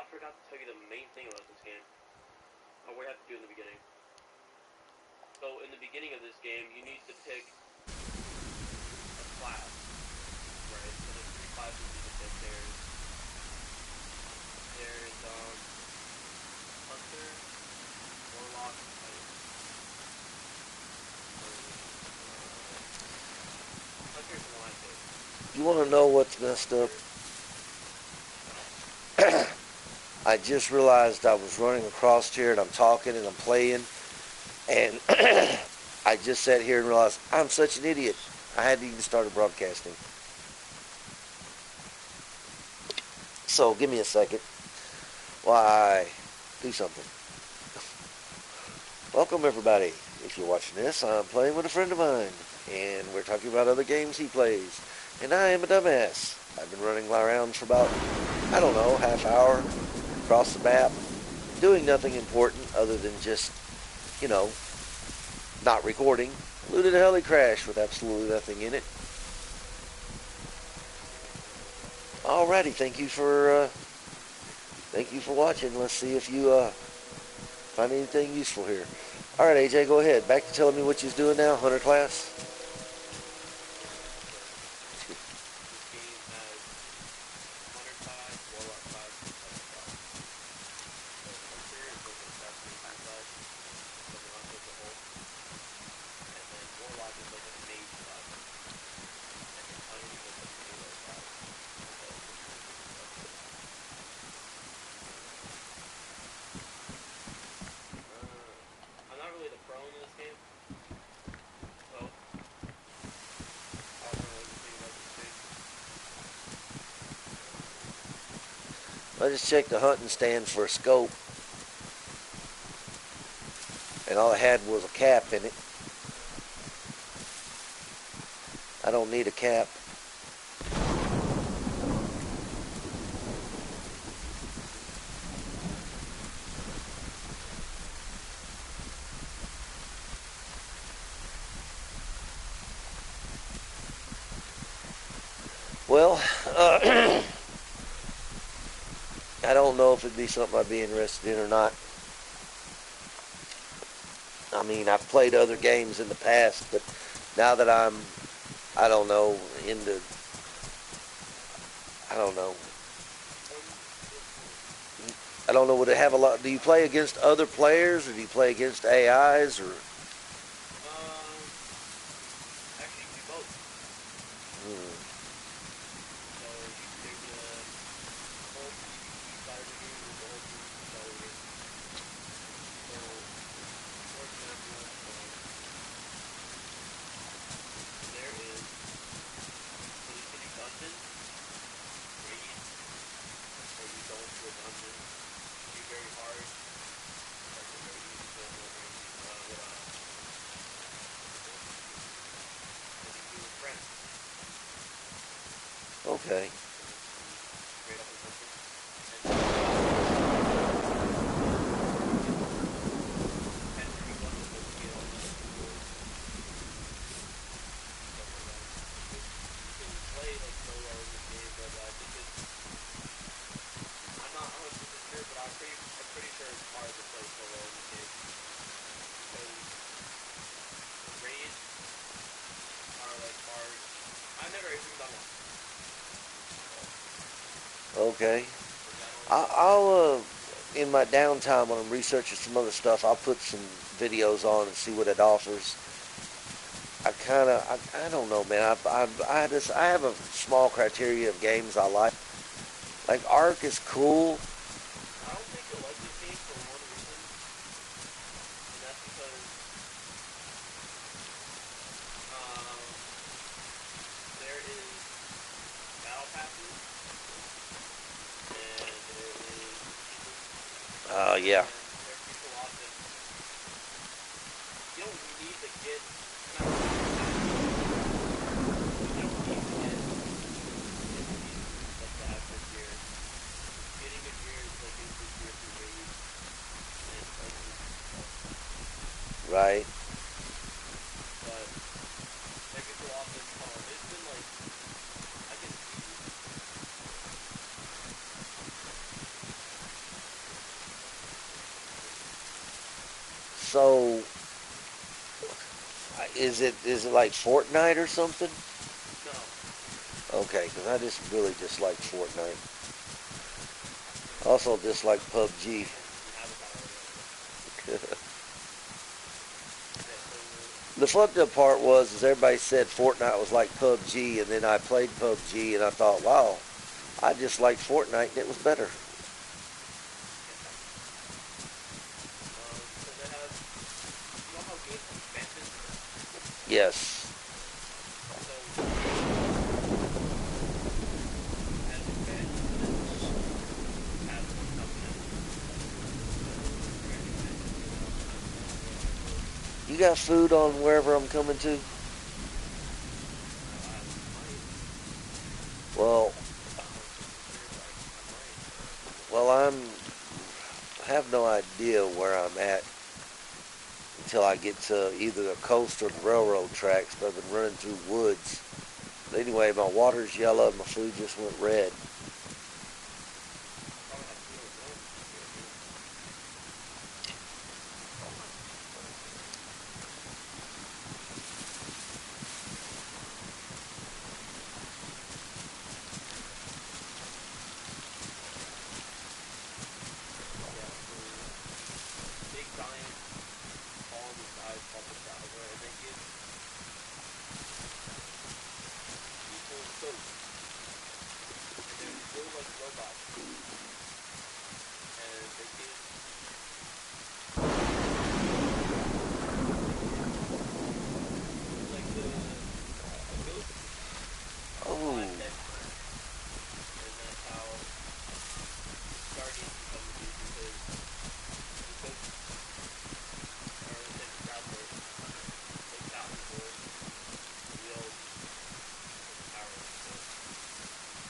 I forgot to tell you the main thing about this game. What we have to do in the beginning. So in the beginning of this game, you need to pick a class, right? So there's 3 classes you can pick. There's Hunter, Warlock, and Fighter. Hunter's the one I picked. You want to know what's messed up? I just realized I was running across here and I'm talking and I'm playing, and I just sat here and realized I'm such an idiot. I hadn't even started broadcasting. So give me a second while I do something. Welcome everybody. If you're watching this, I'm playing with a friend of mine, and we're talking about other games he plays. And I am a dumbass. I've been running around for about, I don't know, half hour across the map, doing nothing important other than just, you know, not recording. Looted a heli crash with absolutely nothing in it. Alrighty, thank you for watching. Let's see if you find anything useful here. Alright, AJ, go ahead. Back to telling me what you're doing now, Hunter class. I just checked the hunting stand for a scope, and all it had was a cap in it. I don't need a cap. Well, I don't know if it'd be something I'd be interested in or not. I mean, I've played other games in the past, but now that I don't know, would it have a lot, do you play against other players, or do you play against AIs, or? Actually, we both. Okay. Okay. I'll in my downtime when I'm researching some other stuff, I'll put some videos on and see what it offers. I don't know, man. I have a small criteria of games I like. Like Ark is cool. I don't think you'll like this game for one reason, and that's because there is battle passes, and there is seasons. Yeah. And there's people often. You don't need to get. You don't need to get seasons like to have good gear. Getting good gear is like getting good gear through raids and places and stuff. Right. But every so often, it's been like I can see So, is it like Fortnite or something? No. Okay, because I just really dislike Fortnite. Also dislike PUBG. You have a battle royale. Yeah, so The fucked up part was is everybody said Fortnite was like PUBG, and then I played PUBG, and I thought, wow, I just liked Fortnite, and it was better. because they have, you know how games have expansions? Yes. So each game has expansions in it. Has one coming out. So if you're getting expansions for that, that's what I played. You got food on wherever I'm coming to? I might. Well, I was just curious. I might. well, I have no idea where I'm at until I get to either the coast or the railroad tracks, but I've been running through woods. But anyway, my water's yellow, my food just went red. You probably have food on the ground. Just go get it. Yeah, so big giant ball on the side called the Traveler, and they give people soap, and they're these little like robots, and they give it's like the ghost Oh, applied Dexter, and that's how Guardians become a dude because the ghosts, or let's say the Traveler, takes out people and wields his powers to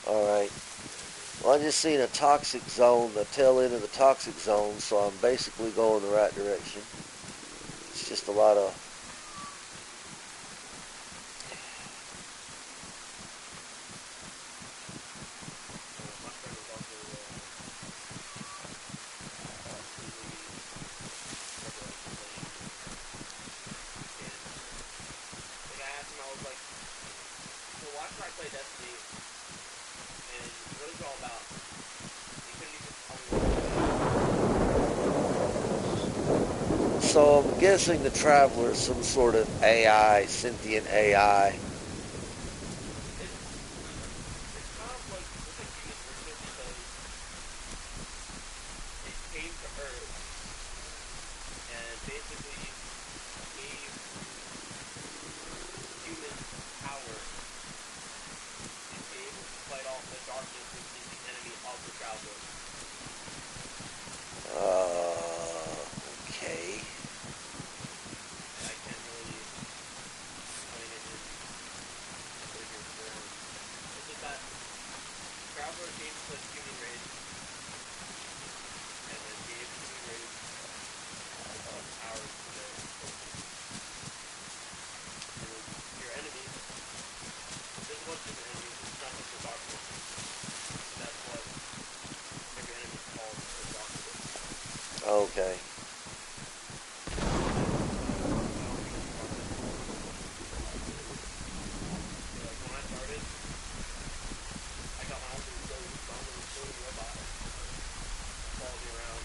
all right. do whatever. Well, I just seen a toxic zone, the tail end of the toxic zone, so I'm basically going the right direction. It's just a lot of. My friend was also completely never like playing this game. Like I asked him, I was like, so why should I play Destiny? And what is it all about? And he couldn't even tell me what it was about. So I'm guessing the Traveler is some sort of AI, sentient AI. It's it's kind of like just a human version because it came to Earth and basically gave humans power to be able to fight off the darkness, which is the enemy of the Traveler. Okay. I can't really explain it in bigger form. It's just that the Traveler came to the human race and then gave the human race powers to their children. And then your enemies, there's a bunch of different enemies. It's not just the darkness. That's what every enemy is called, the darkness. Okay. I don't think the darkness is so like when I started, I got my own little ghost, my own little floating robot that followed me around.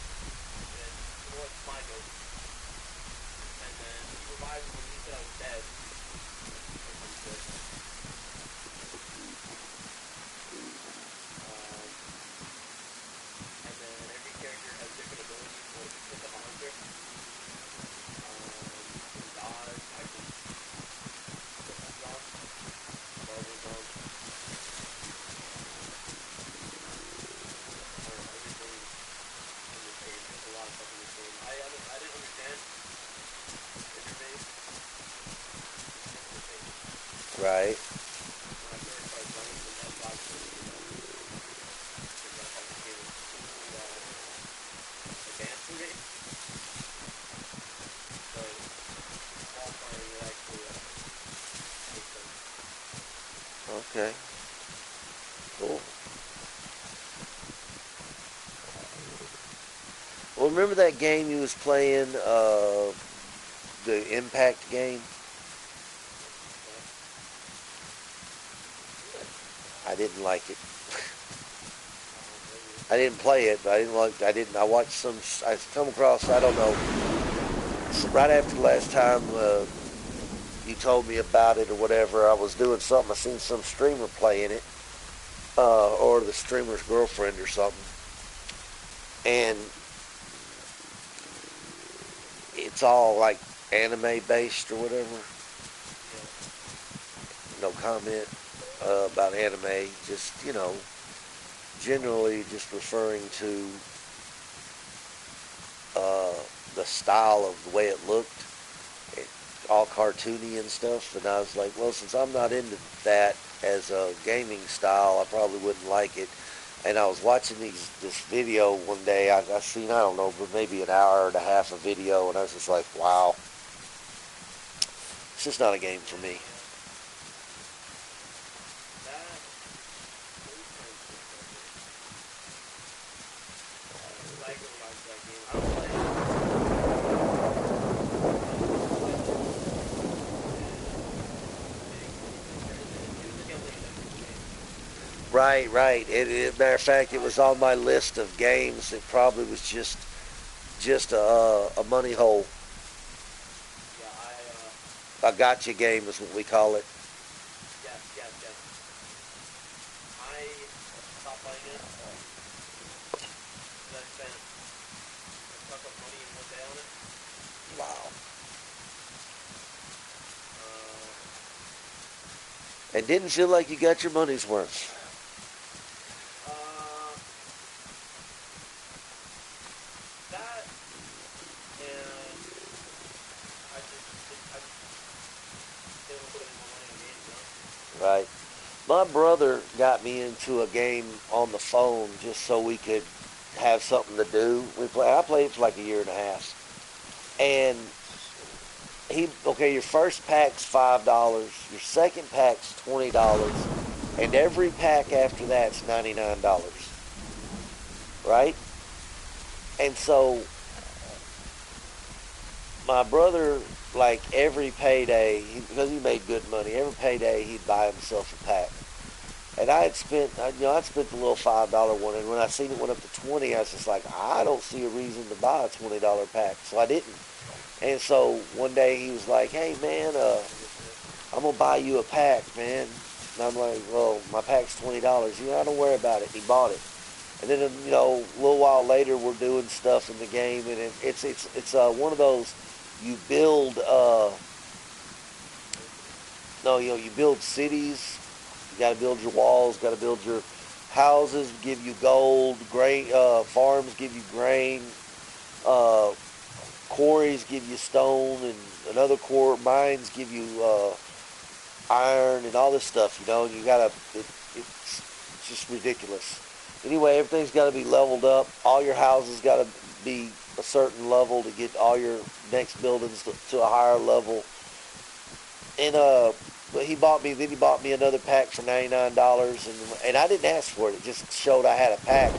And well, it's my ghost. And then he revived me when he said I was dead. That was pretty sick. Um, and then every character has different abilities. So like if you pick up a hunter, you can dodge. I can put these on, bubbles on. I don't know. Everything in this game. There's a lot of stuff in this game. I didn't understand the interface the interface Right. when I first started playing, and that's why I was so confused because I thought this game was just too advanced for me. But while playing, it actually makes sense. Okay. Cool. Well, remember that game you was playing? the Impact game. I didn't like it. I didn't play it, but I watched some. I come across. I don't know. Right after the last time you told me about it or whatever, I was doing something. I seen some streamer playing it, or the streamer's girlfriend or something, and it's all like anime based or whatever. No comment about anime. Just generally just referring to the style of the way it looked, all cartoony and stuff. And I was like, well, since I'm not into that as a gaming style, I probably wouldn't like it. And I was watching this video one day. I seen, I don't know, but maybe an hour and a half of video, and I was just like, wow, it's just not a game for me. Right. Matter of fact, it was on my list of games. It probably was just a money hole. A gotcha game is what we call it. Yes. I stopped playing it because I spent a truck of money in one day on it. Wow. And didn't feel like you got your money's worth. That and I didn't put any more money in games, Right. My brother got me into a game on the phone just so we could have something to do. I played for like a year and a half. And your first pack's $5, your second pack's $20, and every pack after that's $99. Right? And so my brother, like every payday, because he made good money, every payday he'd buy himself a pack. And I'd spent the little $5 one, and when I seen it went up to 20, I was just like, I don't see a reason to buy a $20 pack, so I didn't. And so one day he was like, hey man, I'm gonna buy you a pack, man. And I'm like, well, my pack's $20. I don't worry about it. He bought it. And then a little while later, we're doing stuff in the game, and it's one of those you build. You build cities. You got to build your walls. Got to build your houses. Give you gold. Grain farms give you grain. Quarries give you stone, and another mines give you iron and all this stuff. And you gotta. It's just ridiculous. Anyway, everything's got to be leveled up. All your houses got to be a certain level to get all your next buildings to a higher level. And but he bought me another pack for $99, and I didn't ask for it. It just showed I had a pack,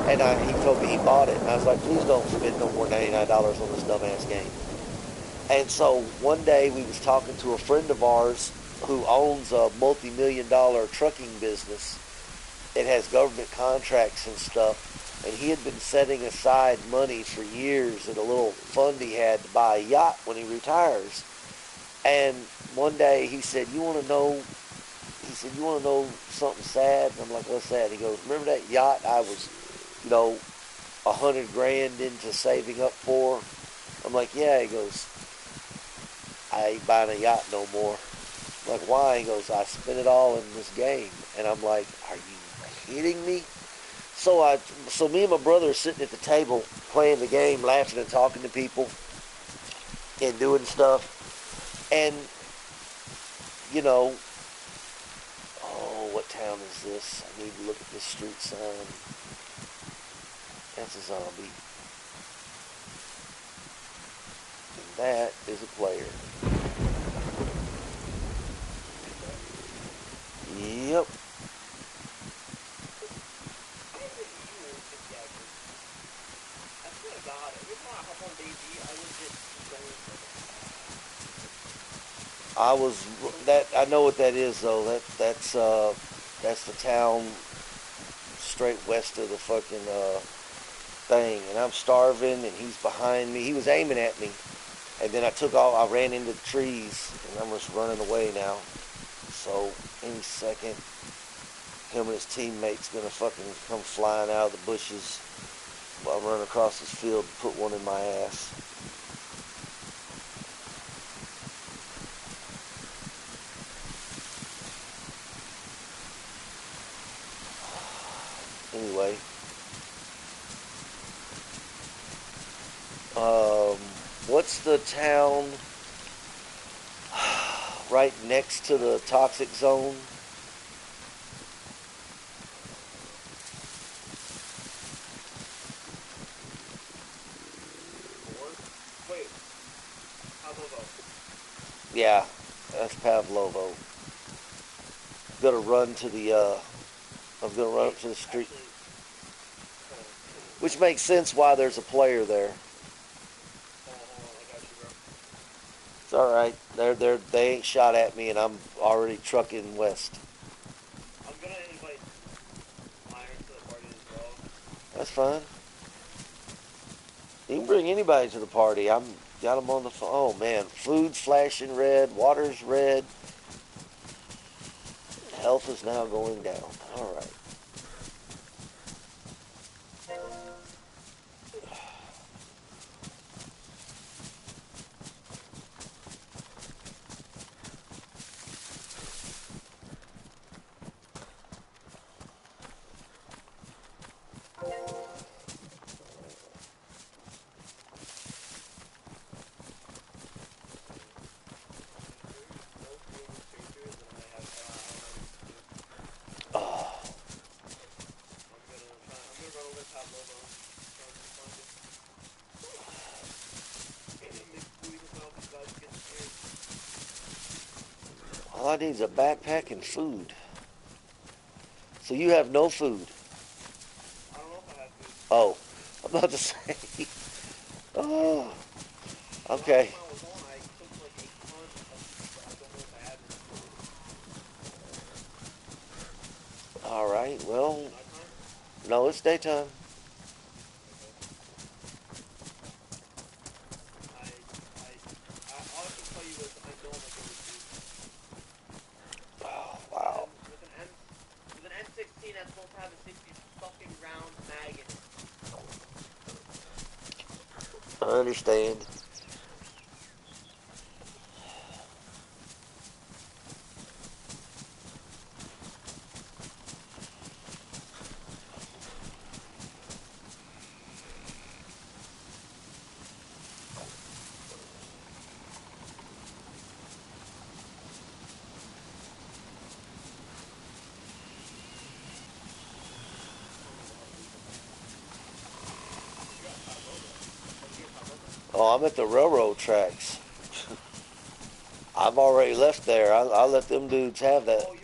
and he told me he bought it, and I was like, please don't spend no more $99 on this dumbass game. And so one day we was talking to a friend of ours who owns a multi-million-dollar trucking business. It has government contracts and stuff, and he had been setting aside money for years in a little fund he had to buy a yacht when he retires. And one day he said, you want to know something sad? And I'm like, what's that? He goes, remember that yacht I was, $100,000 into saving up for? I'm like, yeah. He goes, I ain't buying a yacht no more. I'm like, why? He goes, I spent it all in this game. And I'm like, are you kidding me? So me and my brother are sitting at the table playing the game, laughing and talking to people and doing stuff. And, what town is this? I need to look at this street sign. That's a zombie. And that is a player. Yep. I was that. I know what that is though. That's the town straight west of the fucking thing. And I'm starving, and he's behind me. He was aiming at me, and then I took off. I ran into the trees, and I'm just running away now. So any second, him and his teammates gonna fucking come flying out of the bushes while I'm running across this field and put one in my ass. Anyway, um, what's the town right next to the toxic zone? Wait, Pavlovo. Yeah, that's Pavlovo. Gonna run to the. I'm gonna run up to the street, Actually, which makes sense why there's a player there. hold on, I got you, bro. It's all right. They ain't shot at me, and I'm already trucking west. I'm gonna invite Iron to the party as well. That's fine. You can bring anybody to the party. I'm got them on the phone. Oh man, food's flashing red, water's red. Health is now going down. All right. Oh, I'm gonna run over to Pavlovo. Try and find it. Make food and help these guys get scared. all I need is a backpack and food. So you have no food. I don't know if I have food. Oh, I'm about to say. Oh, The last okay. time I was on, I took like a ton of food, but I don't know if I have any. All right. Well, Is it nighttime? no, it's daytime. Okay. All I can tell you is I know I'm gonna get food. Oh, With an wow. M with an M with an M16 that's supposed to have a 60 fucking round mag in it. I understand. I don't know where the hell Luis is. You're at Pavlovo. Oh, you're at Pavlovo. Oh, I'm at the railroad tracks. I've already left there. I let them dudes have that. Oh,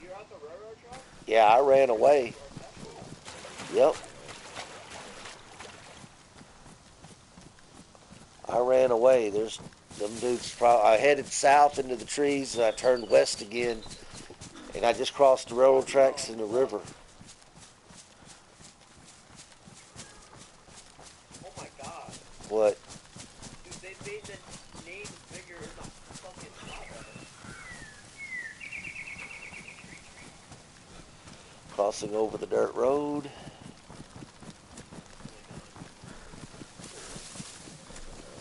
you're at the railroad tracks? Yeah, I ran You're next away. to Artesco. Yep, I ran away. There's them dudes. I headed south into the trees, and I turned west again, and I just crossed the railroad tracks in the river. Oh my god. What? Dude, they made the names bigger in the fucking lava. Crossing over the dirt road. Oh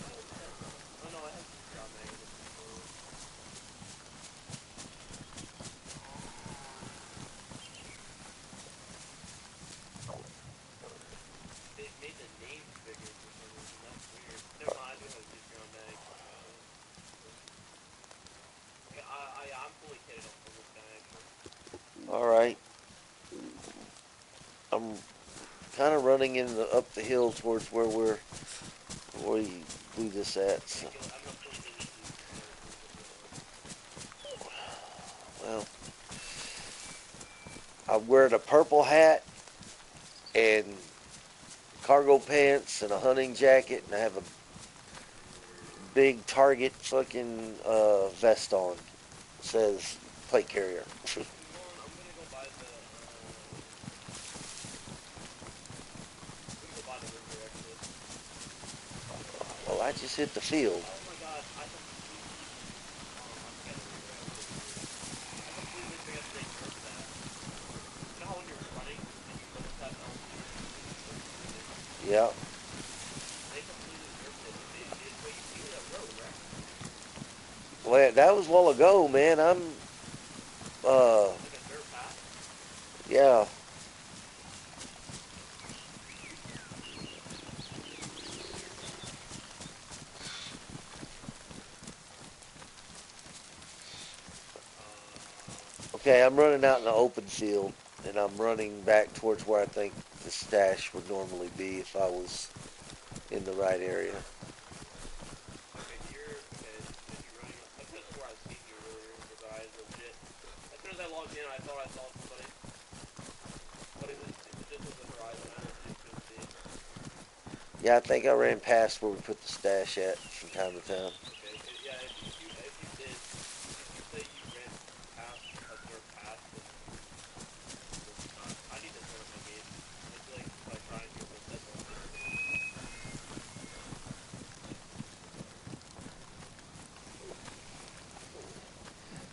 my god. Oh no, it has 60 round mag in it. They made the names bigger for some reason. That's weird. Never mind, I do have a 60 round mag. Yeah, I'm fully kitted up on this guy actually. All right. I'm kind of running up the hill towards where you do this at. So, I'm gonna push you so you can get towards the hill. well, I'm wearing a purple hat and cargo pants and a hunting jacket, and I have a big Target fucking vest on. It says plate carrier. I'm gonna go buy the. I'm gonna go buy the river actually. Well, I just hit the field. Oh my god, I completely. I forgot the river actually. I completely forgot that they nerfed that. You know how when you're running and you go past LT and you start freezing? Yeah. They completely nerfed it. Wait, you see that road, right? Well, that was a while ago, man. Uh, Like a dirt path. yeah. Okay, I'm running out in the open field, and I'm running back towards where I think the stash would normally be if I was in the right area. Okay, if you're running, I could have swore I seen you earlier because I legit. As soon as I logged in, I thought I saw somebody, but it just was the horizon. I legit couldn't see. Yeah, I think I ran past where we put the stash at from time to time. Okay, yeah. If you did, if you say you ran past a dirt path, then I need to turn up my game. I feel like if I try and do full sets, I'll get annoying.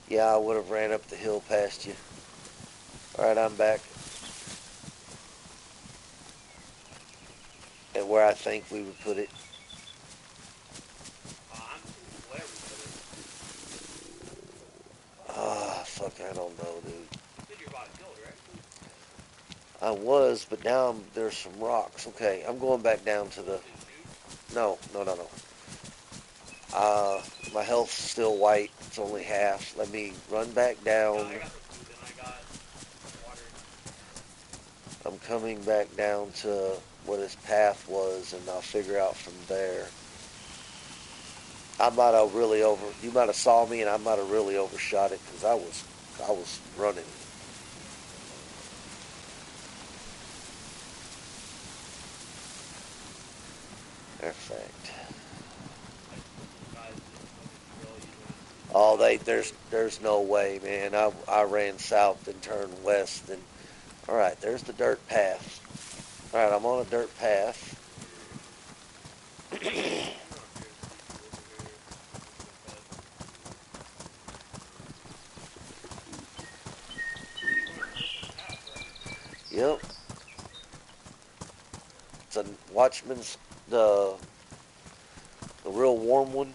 Yeah, I would have ran up the hill past you. All right, I'm back at where I think we would put it. Where we put it. Ah, fuck, I don't know, dude. You said you're about to build, right? I was, but now there's some rocks. Okay, I'm going back down to the. Chicken coop. No, no, no, no. Uh, my health's still white. It's only half. Let me run back down. I got some food, and I got water. I'm coming back down to where this path was, and I'll figure out from there. I might have really over. You might have saw me, and I might have really overshot it because I was running. Perfect. Those guys just fucking drill you, man. Oh, I they was scared. there's no way, man. I ran south and turned west, and all right, there's the dirt path. All right, I'm on a dirt path. I'm not scared of these over here. This dirt path. You're going to open path, right? Yep, it's a Watchman's the the real warm one.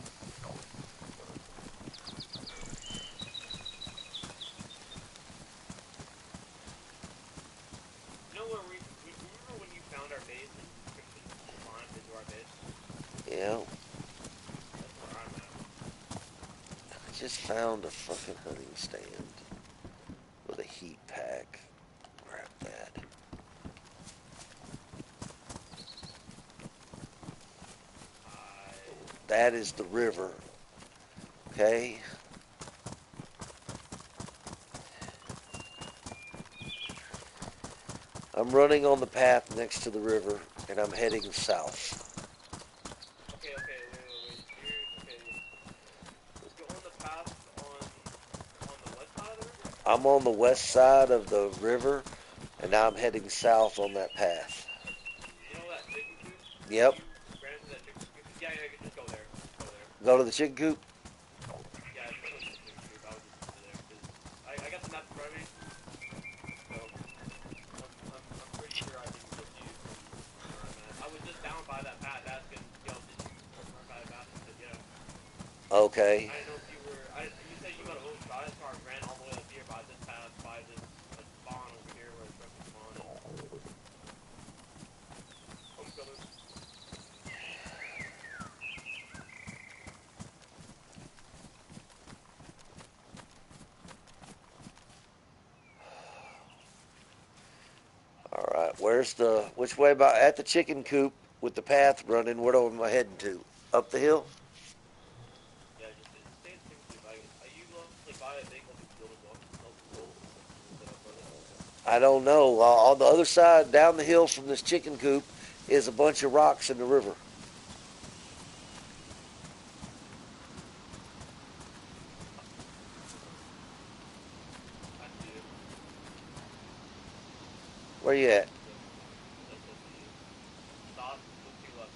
You know where we remember when you found our base and Christian climbed into our base? Yeah, That's where I'm at. I just found a fucking hunting stand with a heat pack. Grab that. I That is the river. Okay. I'm running on the path next to the river, and I'm heading south. wait. You're okay. You're on the path on the west side of the river. I'm on the west side of the river, and now I'm heading south on that path. You know that chicken coop? Yep. You ran into that chicken coop? Yeah. Just go there. Just go there. Go to the chicken coop. Yeah, just go to the chicken coop. I would just go there because I got the map in front of me, so I'm pretty sure I can get to you from where I'm at. I was just down by that path asking, yo, did you run by the path? You said yeah. Okay. I didn't know if you were. You said you might have overshot it, so I ran all the way up here by this path, by this spawn over here where the truck was spawn, and I'm coming. All right. Which way about at the chicken coop with the path running? Where am I heading to? Up the hill? Yeah, just stay at the chicken coop. You like buy a big like a building block, set up further. I don't know. On the other side, down the hill from this chicken coop, is a bunch of rocks in the river. Where you at? That's it to you. Stop. Look to your left.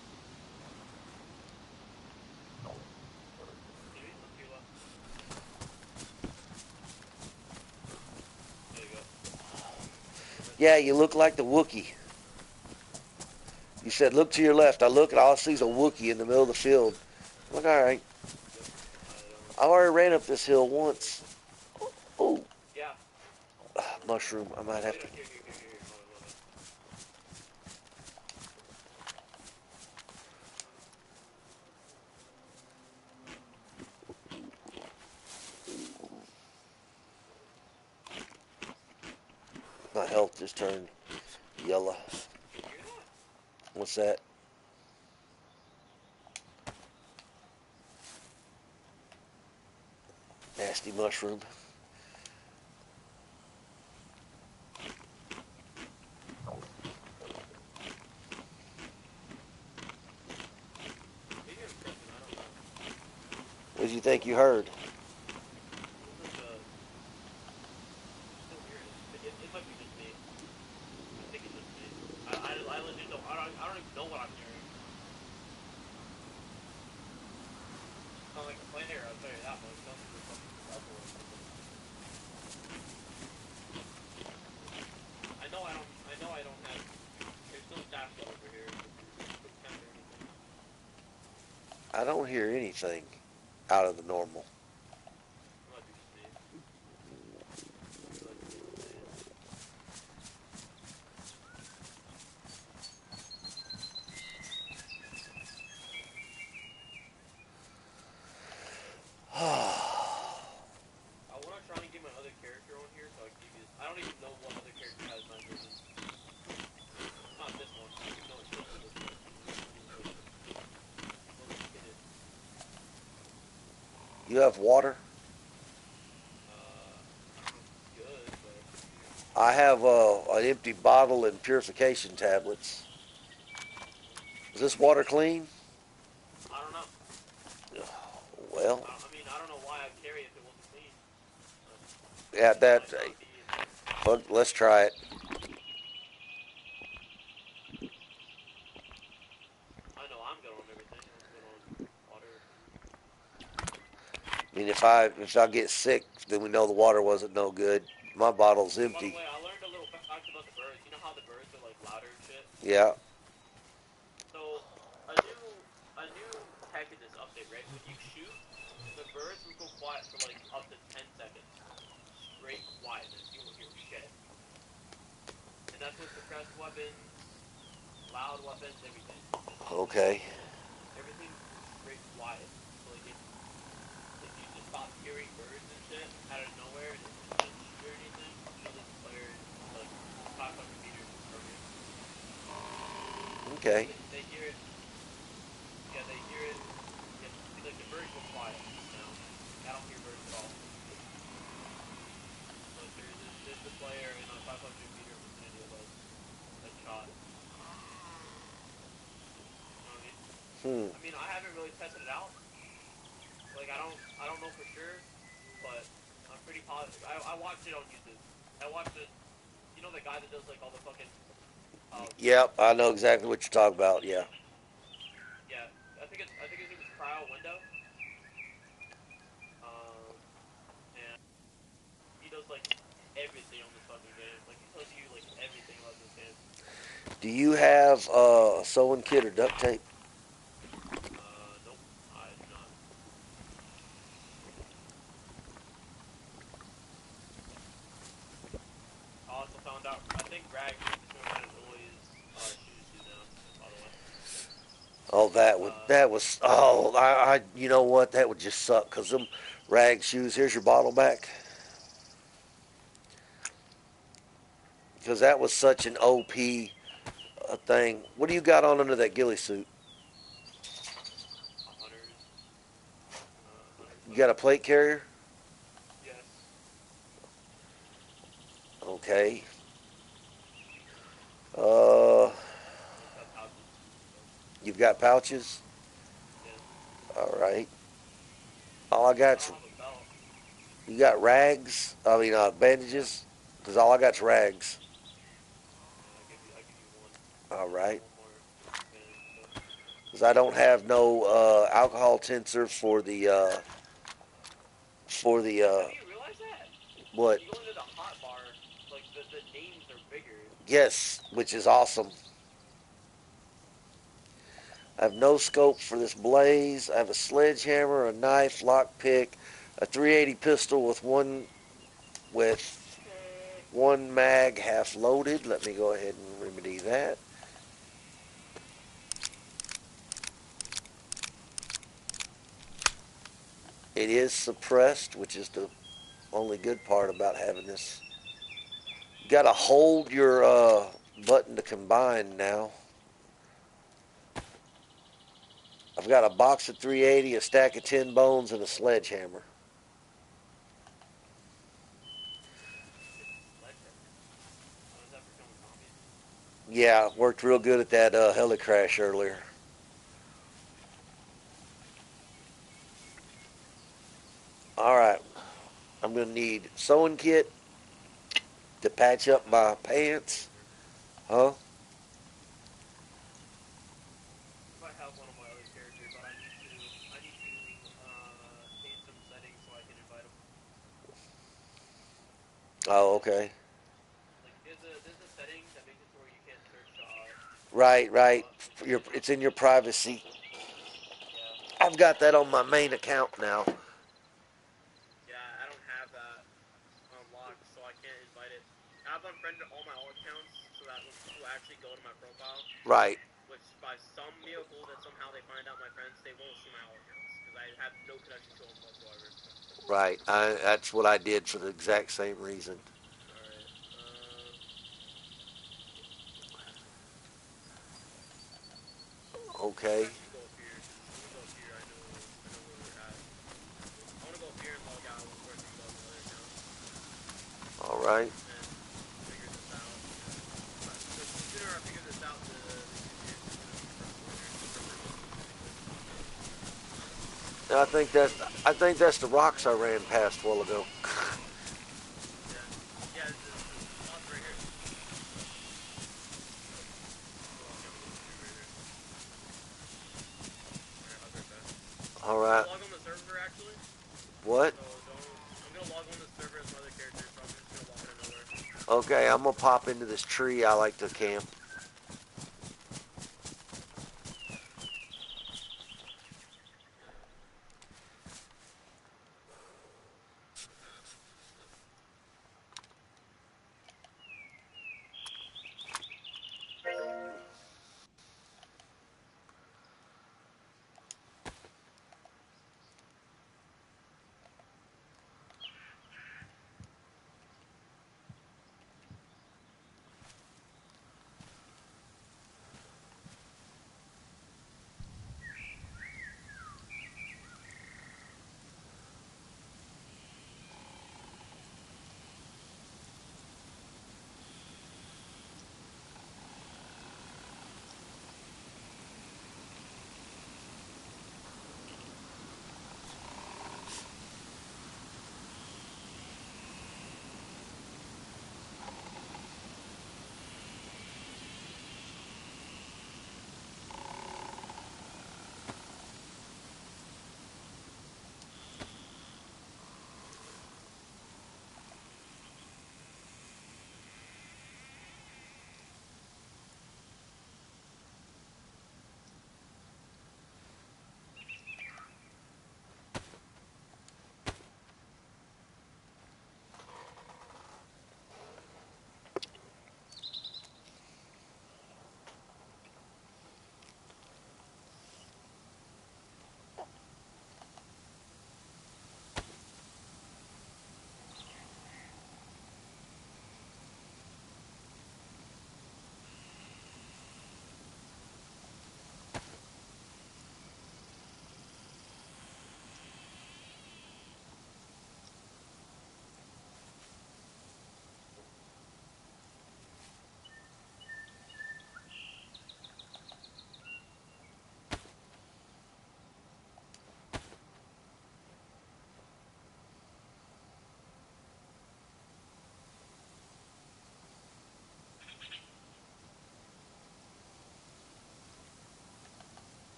Jimmy, look to your left. There you go. You're missing Yeah, it. you look like the Wookiee. You said look to your left. I look and all I see is a Wookiee in the middle of the field. I'm like, all right. Yep. I don't. I already ran up this hill once. Oh, Yeah. mushroom. I might Oh, have wait, to. no, here. My bad. My health just turned yellow. You hear that? What's that? Nasty mushroom. Maybe I'm tripping. I don't know. What did you think you heard? It was like a. I'm still hearing it. It might be just me. I think it's just me. I legit don't. I don't even know what I'm hearing. It's not like a player. I'll tell you that much. It sounds like a fucking bubble or something. I know I don't have. There's no Sasha over here with quick temp or anything. I don't hear anything out of the normal. It might be just me. It might be just me. I want to try and get my other character on here so I can give you this. I don't even know what other character has night vision. It's not this one, even though it should be this one. Well, let's get it. You have water? I don't know if it's good, but I have an empty bottle and purification tablets. Is this water clean? I don't know. Well, I mean, I don't know why I'd carry it if it wasn't clean. But yeah, it that. might not be. Fuck, let's try it. I know I'm good on everything. I'm good on water, food. I mean, if I get sick, then we know the water wasn't no good. My bottle's Oh, by the empty. way, I learned a little fact about the birds. You know how the birds are like louder and shit. Yeah. So a new tech in this update, right? When you shoot, the birds will go quiet for like up to 10 seconds. Straight quietness. You won't hear shit. And that's with suppressed weapons, loud weapons, everything. Just Okay. everything's straight quiet. So like if you just stop hearing birds and shit out of nowhere and you don't shoot or anything, usually the player is like 500 meters from you. Okay. They hear it. Yeah, they hear it. Yeah, see, like the birds go quiet now. Like, I don't hear birds at all. So if there's the player in a 500-meter vicinity of us that shot. You know what I mean? Hmm. I haven't really tested it out. Like I don't know for sure, but I'm pretty positive. I watched it on YouTube. I watched it. You know the guy that does like all the fucking Yep, I know exactly what you're talking about. Yeah. yeah. I think his name is Cryo Window. Um, and he does like everything on this fucking game. Like he tells you like everything about this game. Do you have a sewing kit or duct tape? Nope, I do not. I also found out. I think Rags makes it so that it always shoes do now. By the way. Oh, that was. Oh, you know what? That would just suck because them rag shoes. Here's your bottle back. Because that was such an OP thing. What do you got on under that ghillie suit? A hunters, hunter's You got a vest. plate carrier? Yes. Okay. Uh, I also have pouches too. So you've got pouches. yeah. All right. All I I got's don't have a belt. you got rags. I mean Yeah. bandages. Because all I got's rags. right. one more advantage. So. Because I don't have no alcohol tensor for the Have you realized that? what? You go into the hot bar, like the names are bigger. Yes, which is awesome. I have no scope for this blaze. I have a sledgehammer, a knife, lockpick, a 380 pistol with one mag half loaded. Let me go ahead and remedy that. It is suppressed, which is the only good part about having this. You got to hold your button to combine now. I've got a box of 380, a stack of 10 bones, and a sledgehammer. Sledgehammer. Oh, is that for killing zombies? Yeah, worked real good at that heli crash earlier. All right, I'm going to need sewing kit to patch I up have my one for every pants. character. Huh? I have one on my other character, but I need to change some settings so I can invite him. Oh, okay. Like there's a setting that makes it to where you can't search Right, right. random. It's in your privacy. Yeah. I've got that on my main account now. Yeah, I don't have that unlocked, so I can't invite it. I've unfriended all my alt accounts so that when people actually go to my profile, Right, which by some miracle that somehow they find out my friends, they won't see my alt accounts because I have no connection to them whatsoever. right. That's what I did for the exact same reason. All right. I'm gonna Okay. actually go up here because when we go up here, I know where we're at. I want to go up here and log out when first we can go on the other account All right. and figure this out. Because the sooner I figure this out, the easier it's gonna be for us later. For me specifically. I think that I think that's the rocks I ran past a while ago. Yeah. Yeah. The spots right here. Oh, okay. I'm gonna go to the tree right here. All right. I'll be right back. All I'm gonna right. log on the server actually. What? So don't. I'm gonna log on the server as my other character, so I'm just gonna walk out of nowhere. Okay, I'm gonna pop into this tree. I like to camp.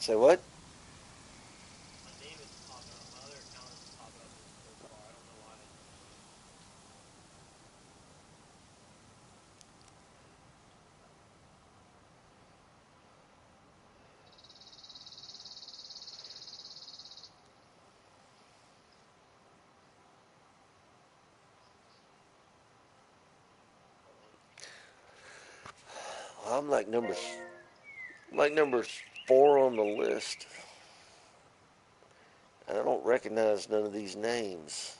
Say what? My name is popping up. My other account is popping up in the search bar. I don't know why. I'm like number 4 on the list. I don't recognize none of these names.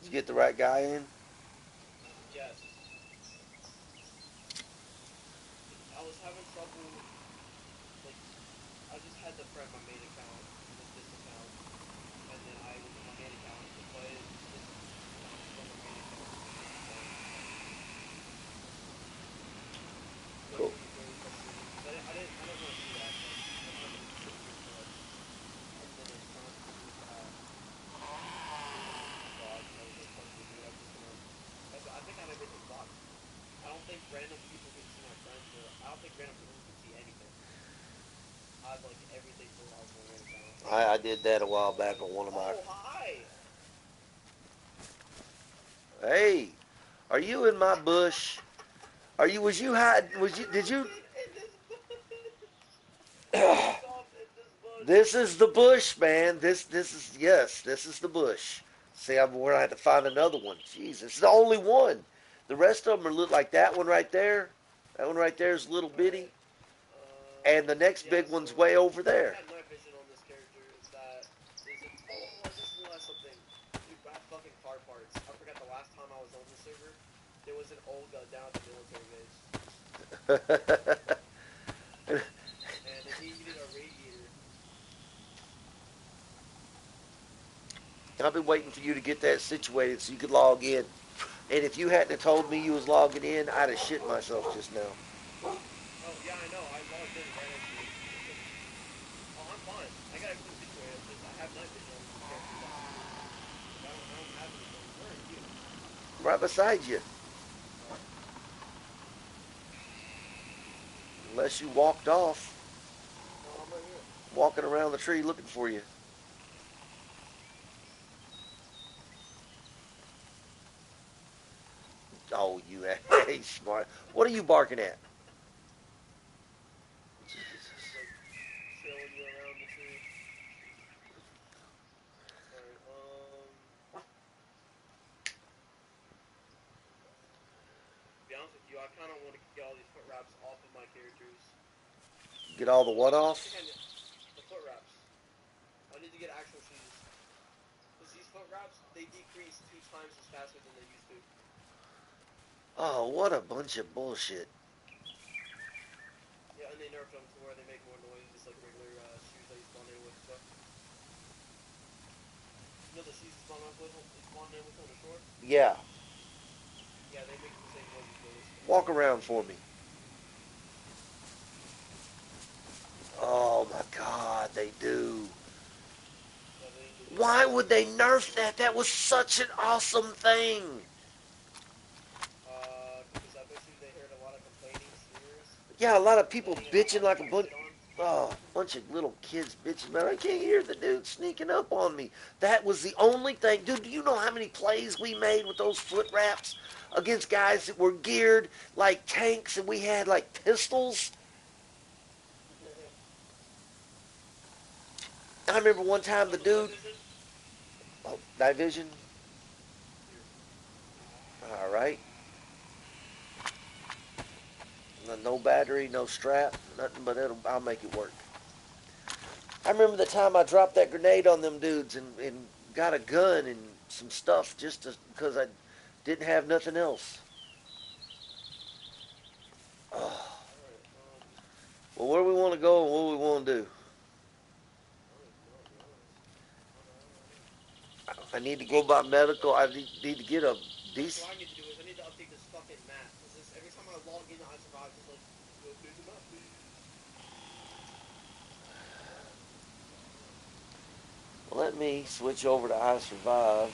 you get the right guy in? Yes. I was having trouble, like, I just had to friend my main account with this account, and then I was on my main account to play this account from my main account, so it Cool. would be very frustrating, because I didn't want to do that, like, I'm not going to sit here for, like, 10 minutes trying to do that, so I was like, fuck it, dude, I'm just gonna, I think I have everything blocked. I don't think random people can see my friends, or I don't think random people can see anything. I have, like, everything pulled out from my main account. I did that a while back on one of my. Oh, hi! Hey, are you in my bush? Are you? Was you hiding? Was you? Did you? Dude, in this bush! I just saw him in this bush! This is the bush, man. This is yes. This is the bush. See, I'm gonna have to find another one. Jesus, it's the only one. The rest of them are little, like that one right there. That one right there is little bitty, Alright. and the next Yeah, big so one's way over I there. had night vision on this character that isn't. Oh, I just realized something. Dude, bad fucking car parts. I forgot the last time I was on the server, there was an Olga down at the military base, and it needed a radiator. I've been waiting for you to get that situated so you could log in. And if you hadn't have told me you was logging in, I'd have shit myself just now. Oh, yeah, I know. I logged in right as you. Oh, I'm fine. I got everything situated. It's just I have night vision on this character that like I don't have anything. Where are you? Right beside you. Oh, Unless you walked off, no, I'm right here. walking around the tree looking for you. Oh, you hey, smart. What are you barking at? Just like trailing you around the tree. Alright, to be honest with you, I kind of want to get all these foot wraps off of my characters. Get all the what I think off? the foot wraps. I need to get actual shoes. Because these foot wraps, they decrease 2 times as faster than they used to. Oh, what a bunch of bullshit. Yeah, and they nerfed them to where they make more noise, like regular shoes that you spawn in with and stuff. You know the shoes you spawn in with on the shore? Yeah. Yeah, they make the same noise as those. Walk around for me. Oh my God, they do. Yeah, they do. Why would they nerf that? That was such an awesome thing. Because I bet you they heard a lot of complaining streamers Yeah, a lot of people complaining about how bitching they like a got bunch. shit on. Oh, bunch of little kids bitching, man. I can't hear the dude sneaking up on me. That was the only thing. Dude, do you know how many plays we made with those foot wraps against guys that were geared like tanks and we had like pistols? I remember one time the Also, night dude, vision. oh, night vision. Here. All right. No battery, no strap, nothing, but I'll make it work. I remember the time I dropped that grenade on them dudes and got a gun and some stuff just because I didn't have nothing else. Oh. Alright, Well, where we want to go and what we want to do. I don't even know, to be honest. I don't know. I need to go by medical. I need to get a Actually, decent. what I need to do is I need to update this fucking map. Because this every time I log in, I survive. Just like, update the map, please. Well, let me switch over to I Survive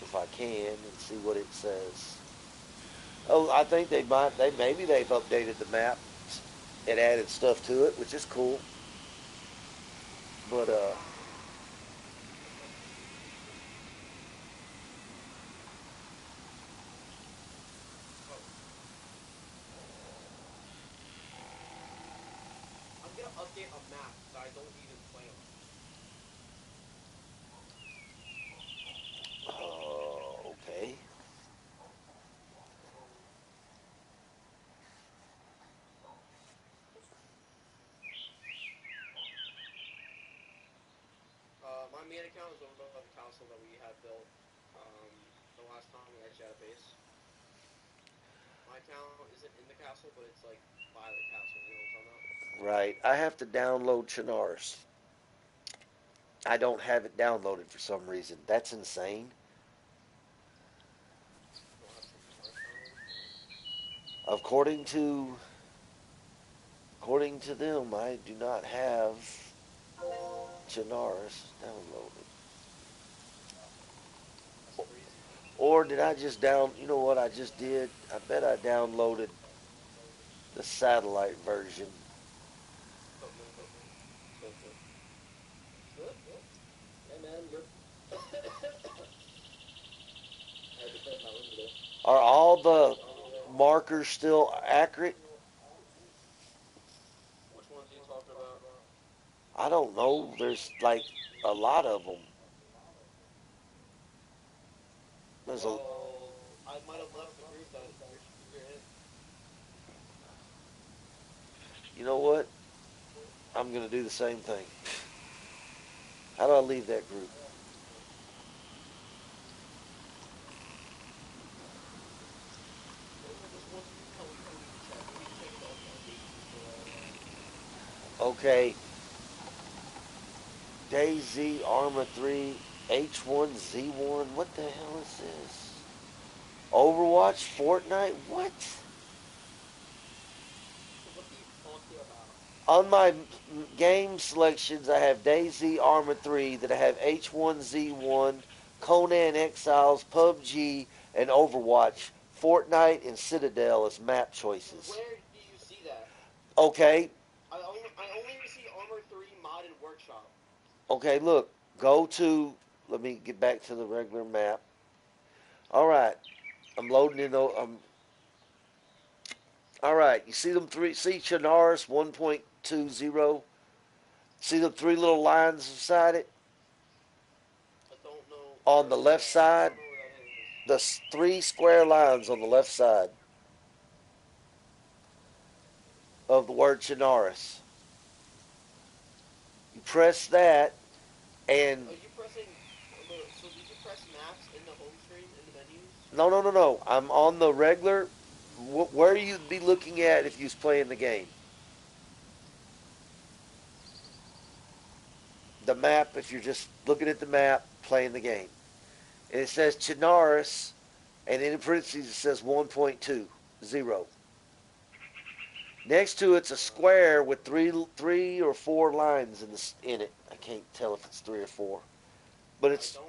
if I can and see what it says. Oh, I think they might. Maybe they've updated the map and added stuff to it, which is cool. But Oh, I'm gonna update a map that I don't even play on. okay. Um, my main account is over at the castle that we had built. Um, the the last time we actually had a base. My town isn't in the castle, but it's like by the castle. You know what I'm talking about? Right. I have to download Chinars. I don't have it downloaded for some reason. That's insane. You don't have Mars downloaded? According to according to them, I do not have Chinars downloaded. That's crazy. Or did I just down? You know what I just did? I bet I downloaded the satellite version. Oh, no. Good, good. Good? Hey, man, you're... I had to clean my room today. Are all the markers still accurate? Which ones are you talking about? I don't know. There's like a lot of them. There's a. Well, I might have left the group that you're in. You know what? I'm gonna do the same thing. How do I leave that group? Those are just ones we put in the chat. We need to check the updates before. Okay, Dayz Arma 3 H1Z1. What the hell is this? Overwatch, Fortnite. What? What are you talking about? On my game selections, I have Dayz Arma 3, that I have H1Z1, Conan Exiles, PUBG, and Overwatch. Fortnite and Citadel as map choices. Where do you see that? Okay, I only see Armor 3 Mod and Workshop. okay, look. Go to, let me get back to the regular map. All right, I'm loading in. All right, you see them three, see Chinaris 1.20? See the three little lines beside it? I don't know On where the is left that. I side, don't know where that is. the three square lines on the left side of the word Chinaris. You press that, and Are you pressing... So did you press maps in the home screen, in the menus? no, no, no, no. I'm on the regular. Where you'd be looking at if you was playing the game. The map, if you're just looking at the map, playing the game. And it says Chinaris, and in parentheses it says 1.20. Next to it's a square with three or four lines in it. I can't tell if it's three or four, but I don't see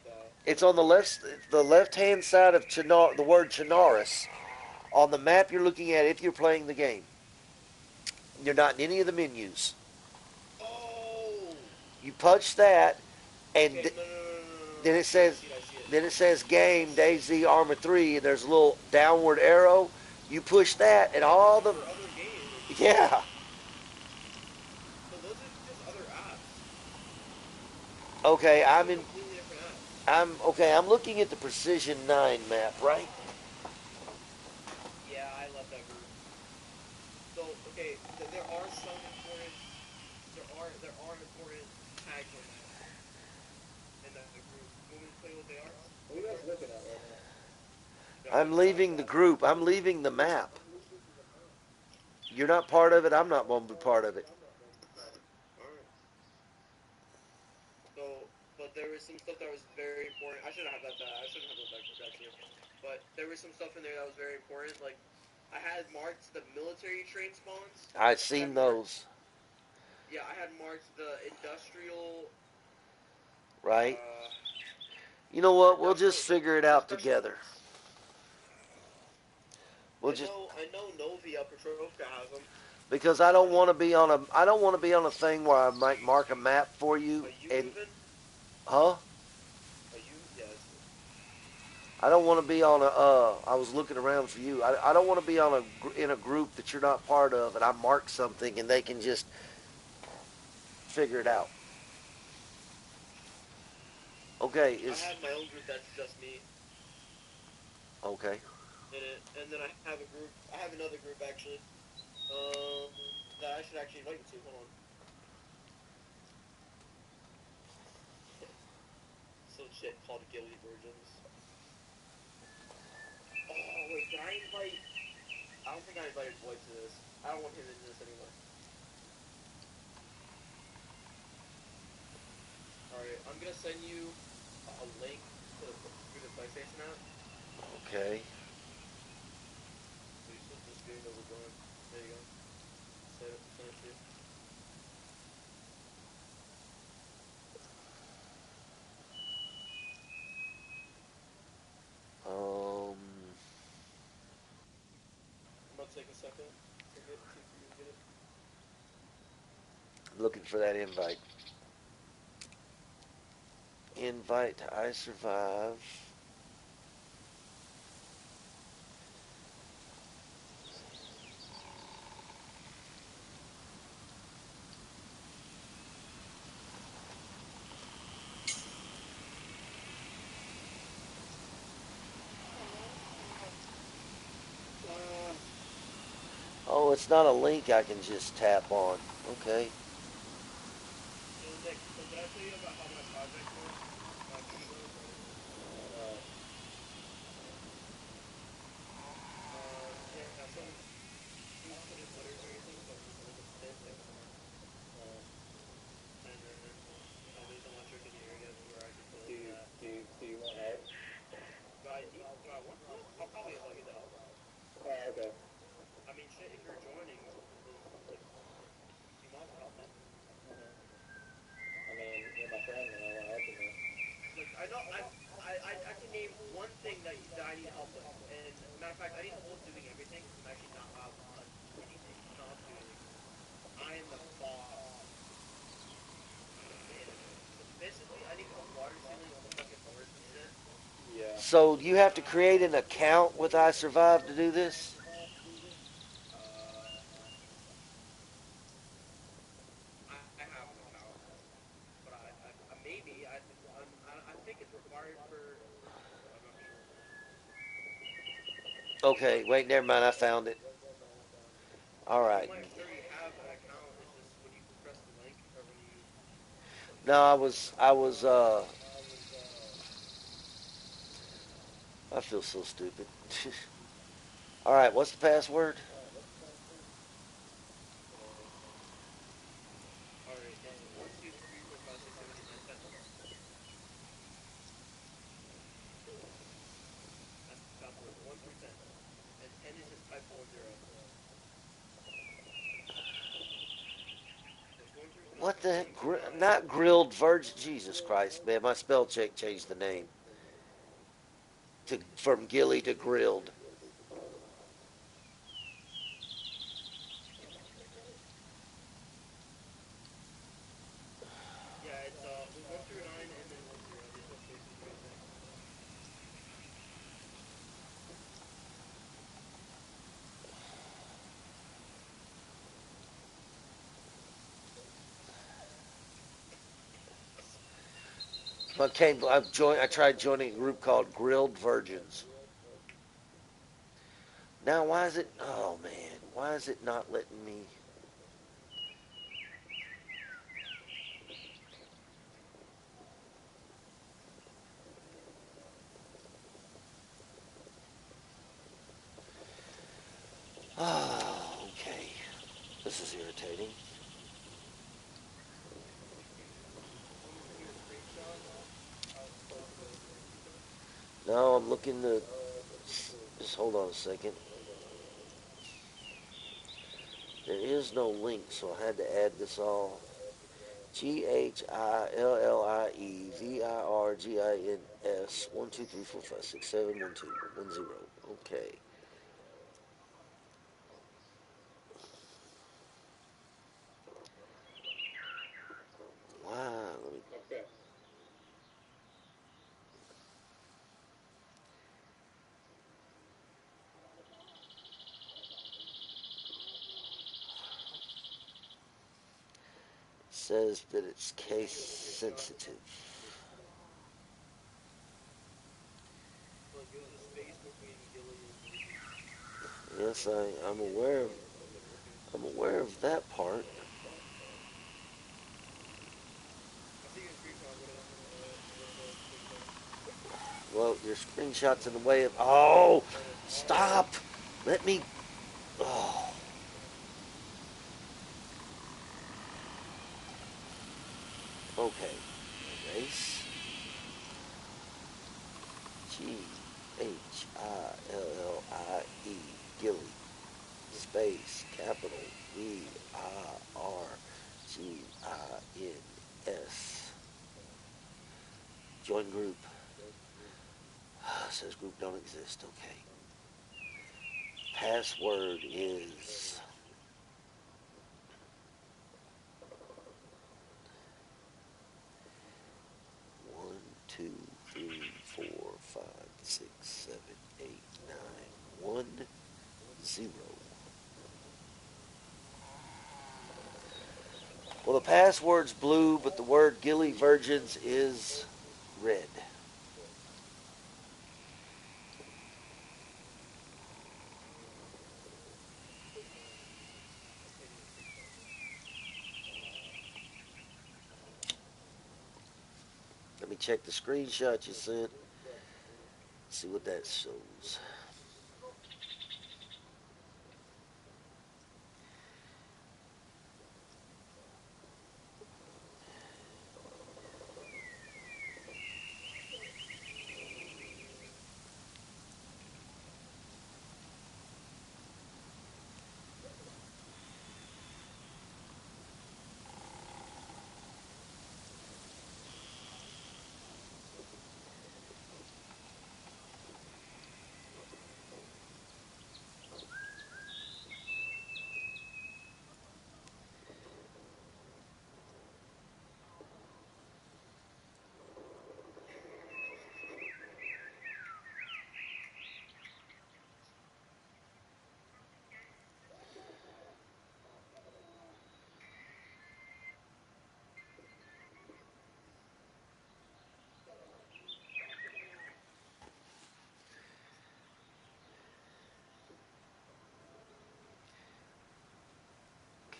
that. it's on the left hand side of the word Chinaris on the map you're looking at if you're playing the game. You're not in any of the menus. Oh! You punch that, and Okay, no. then I it see it, I says see it, I see it. then it says game Dayz Arma 3, and there's a little downward arrow. You push that, and Yeah, but all those the are other games. yeah. So those are just other apps. Okay, Those are completely different apps. I'm looking at the Precision 9 map, right? Yeah, I left that group. So, okay, there are some important... There are important tags on that, in that group. You want me to tell you what they are? What are you guys looking at right now? I'm leaving the group. I'm leaving the map. You're not part of it. I'm not going to be part of it. Alright. So, but there was some stuff that was very important. I shouldn't have left that group, actually. But there was some stuff in there that was very important. Like, I had marked the military train spawns. I've I had seen marked... those, Yeah, I had marked the industrial... right? Uh... You know The what? We'll just industrial... figure it The out special... together. We'll just I know Novia Petrovka has them. because I don't want to be on a thing where I might mark a map for you Are you and even? huh? Are you? Yes. I don't want to be on a. I was looking around for you. I don't want to be in a group that you're not part of, and I mark something and they can just figure it out. Okay, I is have my own group that's just me okay. in it, and then I have a group. I have another group actually. Um, that I should actually invite you to. Hold on. Some shit called Guilty Virgins. Oh wait, did I invite? I don't think I invited Boyd to this. I don't want him in this anyway. All right, I'm gonna send you a link to through the PlayStation app. Okay. So you should just be able to join. There you go. Send it to you. Um, I'm gonna take a second to get to for you to get it. looking for that invite. Invite to I Survive. Oh, it's not a link I can just tap on. Okay. So Nick, so did I tell you about how my project went? My video was ready? No. Yeah. So we put in letters or anything, so it's just like a spit that comes out, Uh, and then there's electric in the area where I can put do like you that. do you want help? Do I want help? I'll probably invite you to help. Oh, okay. I mean, shit. If you're joining, then like you might as well help, man. Mhm. I mean, you're my friend, and I want to help you, man. Like I know I can name one thing that I need help with, and matter of fact, I need help with doing everything because I'm actually not allowed to touch anything. I'm not allowed to do anything. I am the boss man. So basically, I need to put water ceilings on the fucking doors and shit. Yeah. So you have to create an account with I Survive to do this? Uh, I have an account, but I maybe I think it's required for proof, but I'm not sure. Okay, wait, never mind. I found it. All You right. might already have an account. It's just when you press the link or when you click No, it. I feel so stupid. All right, what's the password? All right, it's 1, 2, 3, 4, 5, 6, 7, 8, 9, 10. That's the password. 1 through 10, and 10 is just type 40. So it's 1 through 10. What the And then heck? you put 9. Not grilled virgin. Jesus Christ, man. My spell check changed the name to from Gilly to grilled. Yeah, it's 1 through 9, and then 10. There's no spaces or anything. Okay, I've joined. I tried joining a group called Grilled Virgins. Now, why is it? Oh man, why is it not letting me? Oh, okay. This is irritating. Want me to send you a screenshot of the link you sent? No, I'm looking to. Just hold on a second. There is no link, so I had to add this all. GHILLIEVIRGINS 1 2 3 4 5 6 7 1 2 1 0. Okay. Wow. Okay. It says that it's case Send you a screenshot. sensitive. Look, there's a space between Gilly and Virgin. Yes, Like I'm in aware of. your working. I'm aware of that part. I see you a screenshot of what the thing says. Well, your screenshot's in the way of... Oh! Stop! Let me... Oh. Okay. Race. Gillie. Gilly. Space. Capital. VIRGINS. Join group. Says group don't exist. Okay. Password is... 1, 2, 3, 4, 5, 6, 7, 8, 9, 1, 0. Well, the password's blue, but the word Gilly Virgins is red. Let me check the screenshot you sent. See what that shows.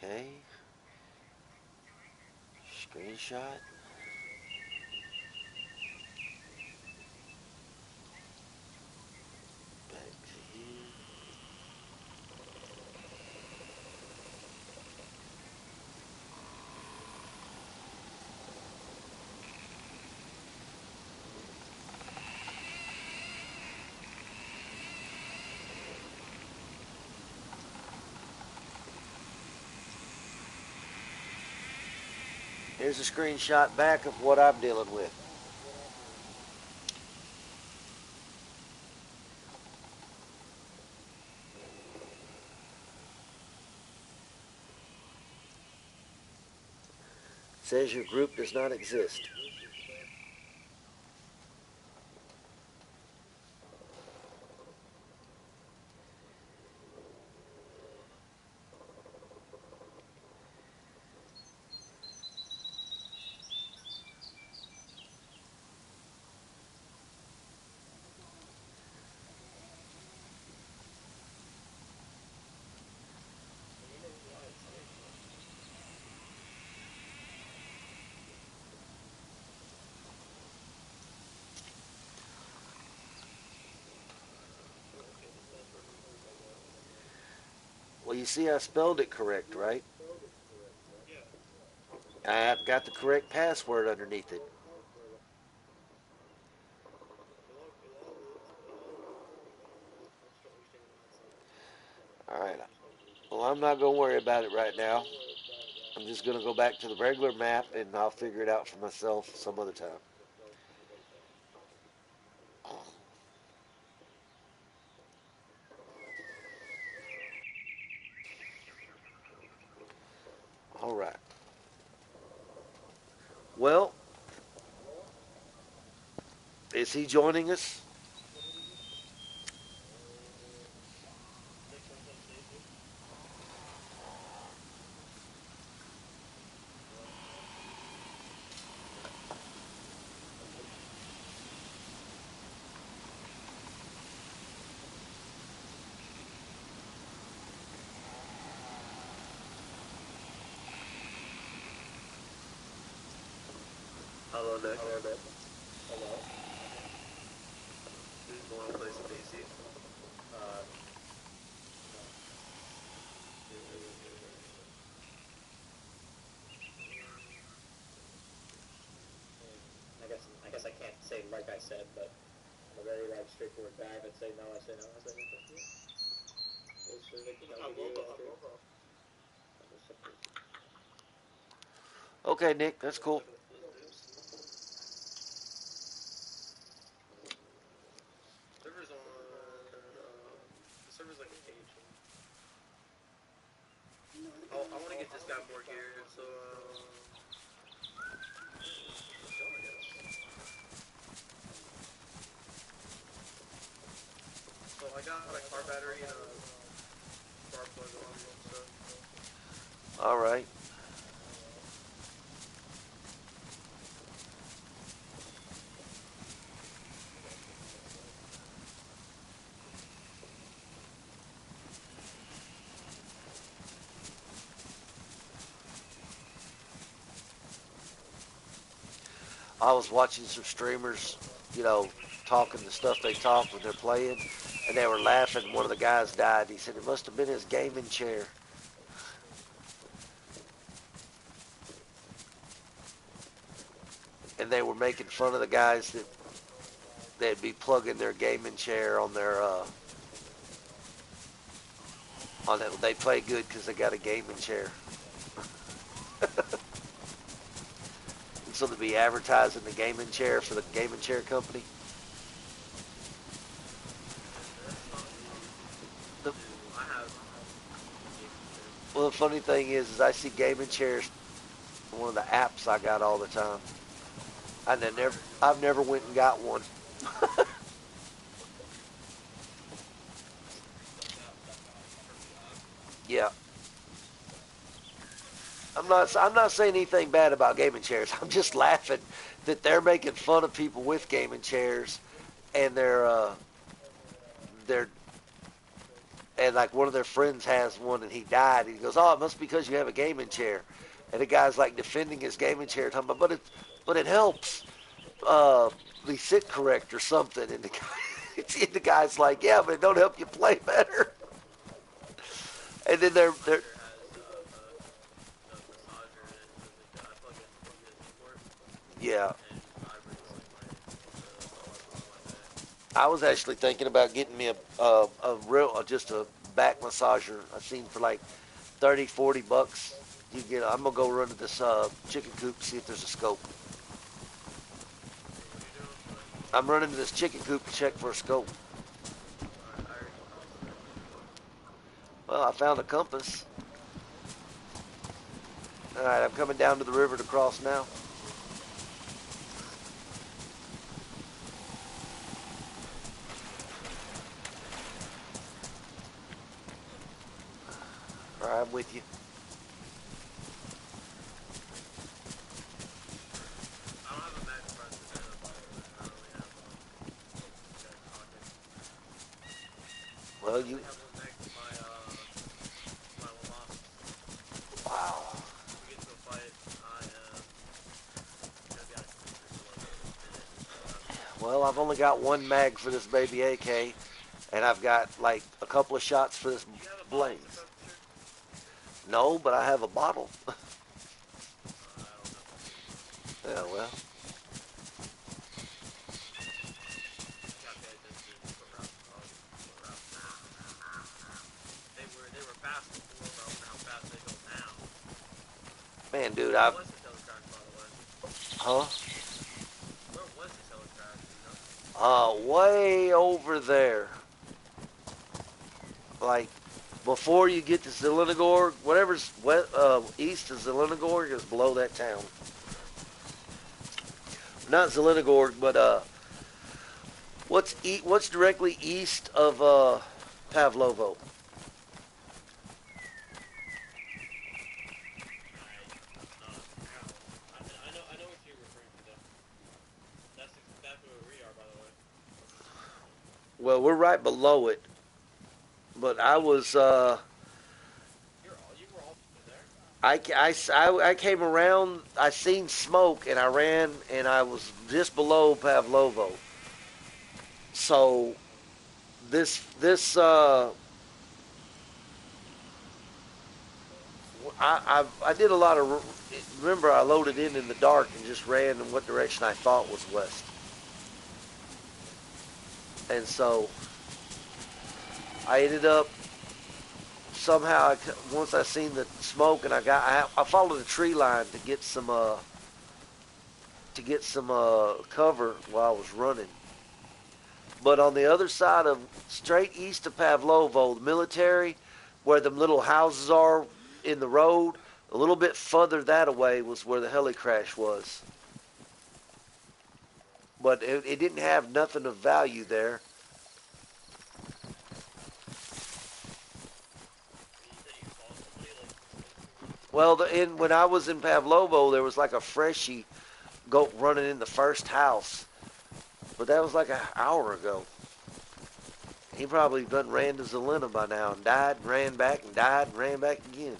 Okay. Screenshot. Back to here. Here's a screenshot back of what I'm dealing with. It says your group does not exist. Well, you see I spelled it correct, right? I've got the correct password underneath it. All right. Well, I'm not going to worry about it right now. I'm just going to go back to the regular map, and I'll figure it out for myself some other time. All right. Well, is he joining us? Hello, Nick. Hello. Who's the one who plays Stacy? Uh, I guess I can't say like I said, but I'm a very like straightforward guy. If I say no, I say no. I say no. Okay, Nick, that's cool. Server's on. The server's like a page. Oh, I want to get this guy more gear, so let's go, I guess. So I got a car battery and a spark plug on and stuff. All right. I was watching some streamers, you know, talking the stuff they talk when they're playing, and they were laughing. One of the guys died. He said it must have been his gaming chair. And they were making fun of the guys that they'd be plugging their gaming chair on their on it. They play good because they got a gaming chair. And so they'd be advertising the gaming chair for the gaming chair company. The, I have. well, the funny thing is I see gaming chairs on one of the apps I got all the time. I've never went and got one. Yeah. I'm not saying anything bad about gaming chairs. I'm just laughing that they're making fun of people with gaming chairs, and they're and like one of their friends has one and he died. And he goes, "Oh, it must be because you have a gaming chair." And the guy's like defending his gaming chair, talking about, but it helps me sit correct or something. And the guy's like, "Yeah, but it don't help you play better." And then they're The massager in it, so I plug in the USB port yeah. and it vibrates like my back. I was actually thinking about getting me a real just a back massager. I've seen for like 30, 40 bucks. You get. I'm gonna go run to this chicken coop see if there's a scope. What are you doing? I'm running to this chicken coop to check for a scope. Alright, I already crossed it. Well, I found a compass. All right, I'm coming down to the river to cross now. All right, I'm with you. I don't have a mag press today, by the way. I only have Well, I you. only have one mag to my Lamas. Wow. If we get to a fight, I am gonna be out of commission for like a minute. Well, I've only got one mag for this baby AK, and I've got like a couple of shots for this Do you have a bottle blaze. to capture? No, but I have a bottle. I don't have one either. Yeah, well. I gotta pay attention to what routes to follow. What routes. They were fast before, but I wonder how fast they go now. Man, dude, Where I've. was this helicopter, by the way? Huh? Where was this helicopter, you know? Way over there. Like, before you get to Zelenogorsk, whatever's east of Zelenogorsk is below that town. Not Zelenogorsk, but what's directly east of Pavlovo? I know what you're referring to, though. That's exactly where we are, by the way. Well, we're right below it. But I was You were all there? I came around. I seen smoke and I ran and I was just below Pavlovo. So this I did a lot of. Remember, I loaded in the dark and just ran in what direction I thought was west. And so I ended up somehow once I seen the smoke and I followed a tree line to get some cover while I was running. But on the other side of straight east of Pavlovo, the military, where the little houses are in the road, a little bit further that away was where the heli crash was. But it didn't have nothing of value there. Well, when I was in Pavlovo, there was like a freshie goat running in the first house, but that was like an hour ago. He probably done ran to Zelena by now and died and ran back and died and ran back again.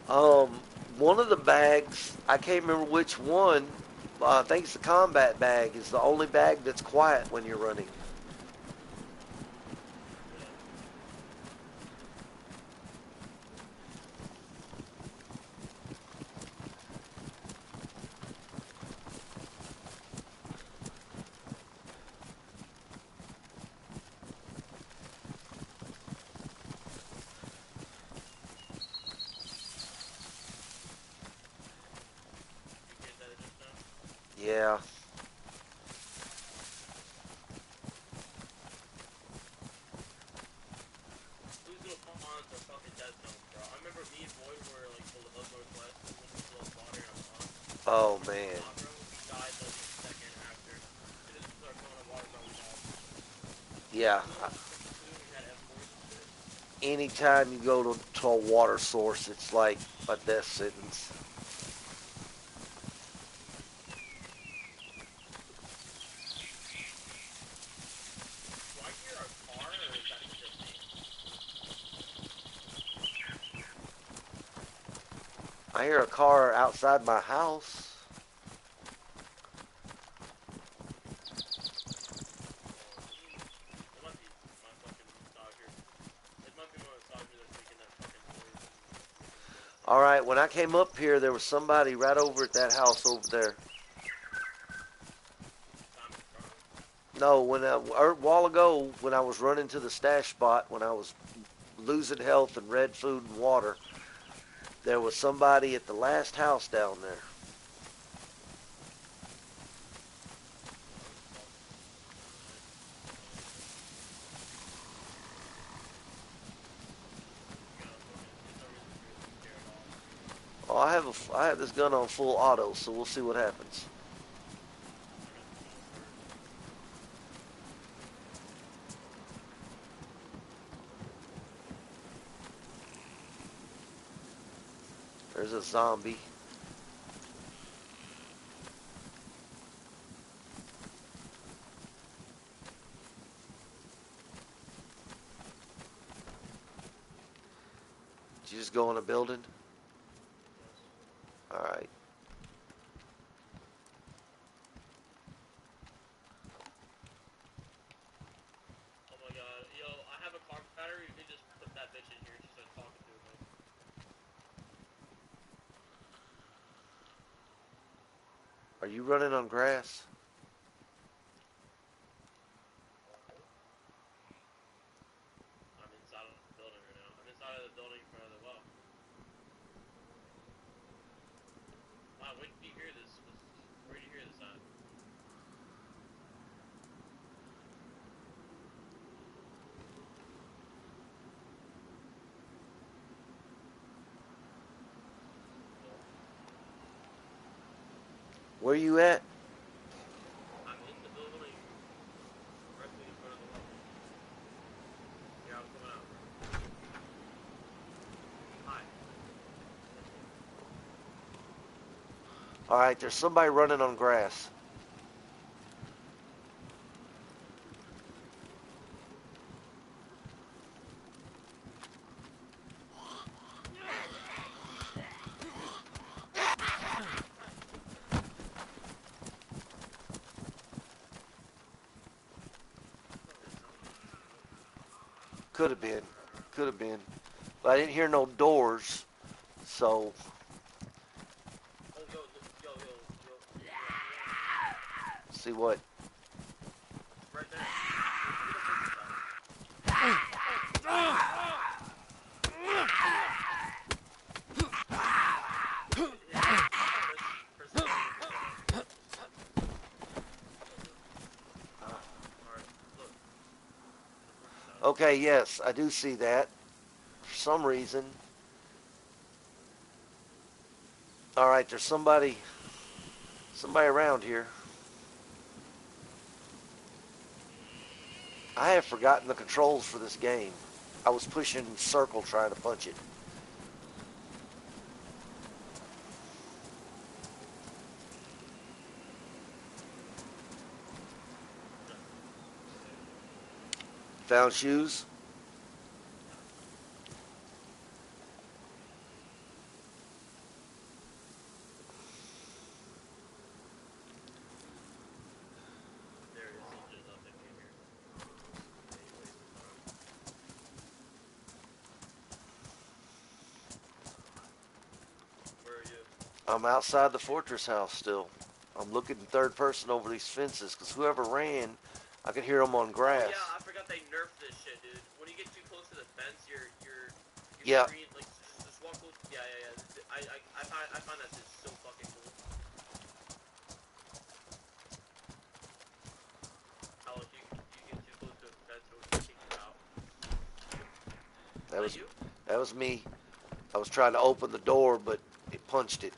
Um, One of the bags, I can't remember which one. I think it's the combat bag. Is the only bag that's quiet when you're running. Yeah. Oh man. Yeah. Anytime you go to a water source, it's like a death sentence. I hear a car outside my house. All right, when I came up here, there was somebody right over at that house over there. No, a while ago when I was running to the stash spot, when I was losing health and red food and water, there was somebody at the last house down there. Oh, I have this gun on full auto, so we'll see what happens. There's a zombie. Did you just go in a building? All right. Are you running on grass? Where you at? Alright, there's somebody running on grass. Could have been. Could have been. But I didn't hear no doors, so... Oh, yo. See what? Right there. Okay, yes, I do see that. For some reason. Alright, there's somebody around here. I have forgotten the controls for this game. I was pushing circle trying to punch it. Found shoes? I'm outside the fortress house still. I'm looking third person over these fences because whoever ran, I could hear them on grass. Oh, yeah, I forgot they nerfed this shit, dude. When you get too close to the fence, your Yeah. screen, like, just walk close. Yeah. I find that shit so fucking cool. How, like, you get too close to a fence, it'll just kick you out. That was me. I was trying to open the door, but it punched it.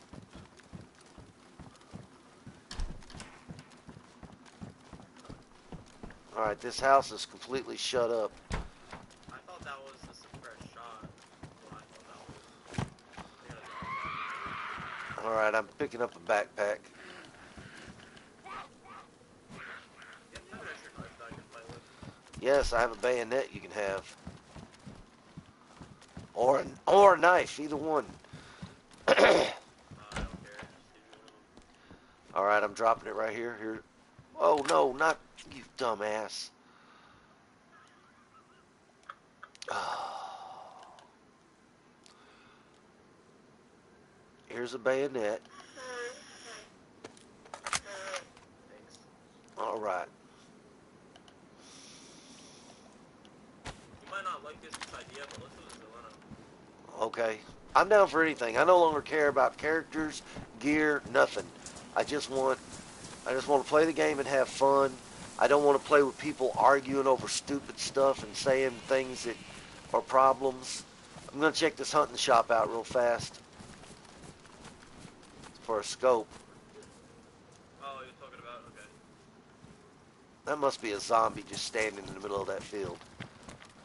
Alright, this house is completely shut up. I thought that was a suppressed shot. Well, I thought that was. Alright, I'm picking up a backpack. Yes, I have a bayonet you can have. Or a knife, either one. I don't care. Alright, I'm dropping it right here. Here. Oh, no, not you, dumbass. Here's a bayonet. Alright. You might not like this idea, but let's do this, Okay. I'm down for anything. I no longer care about characters, gear, nothing. I just want to play the game and have fun. I don't want to play with people arguing over stupid stuff and saying things that are problems. I'm going to check this hunting shop out real fast for a scope. Oh, you're talking about, okay. That must be a zombie just standing in the middle of that field.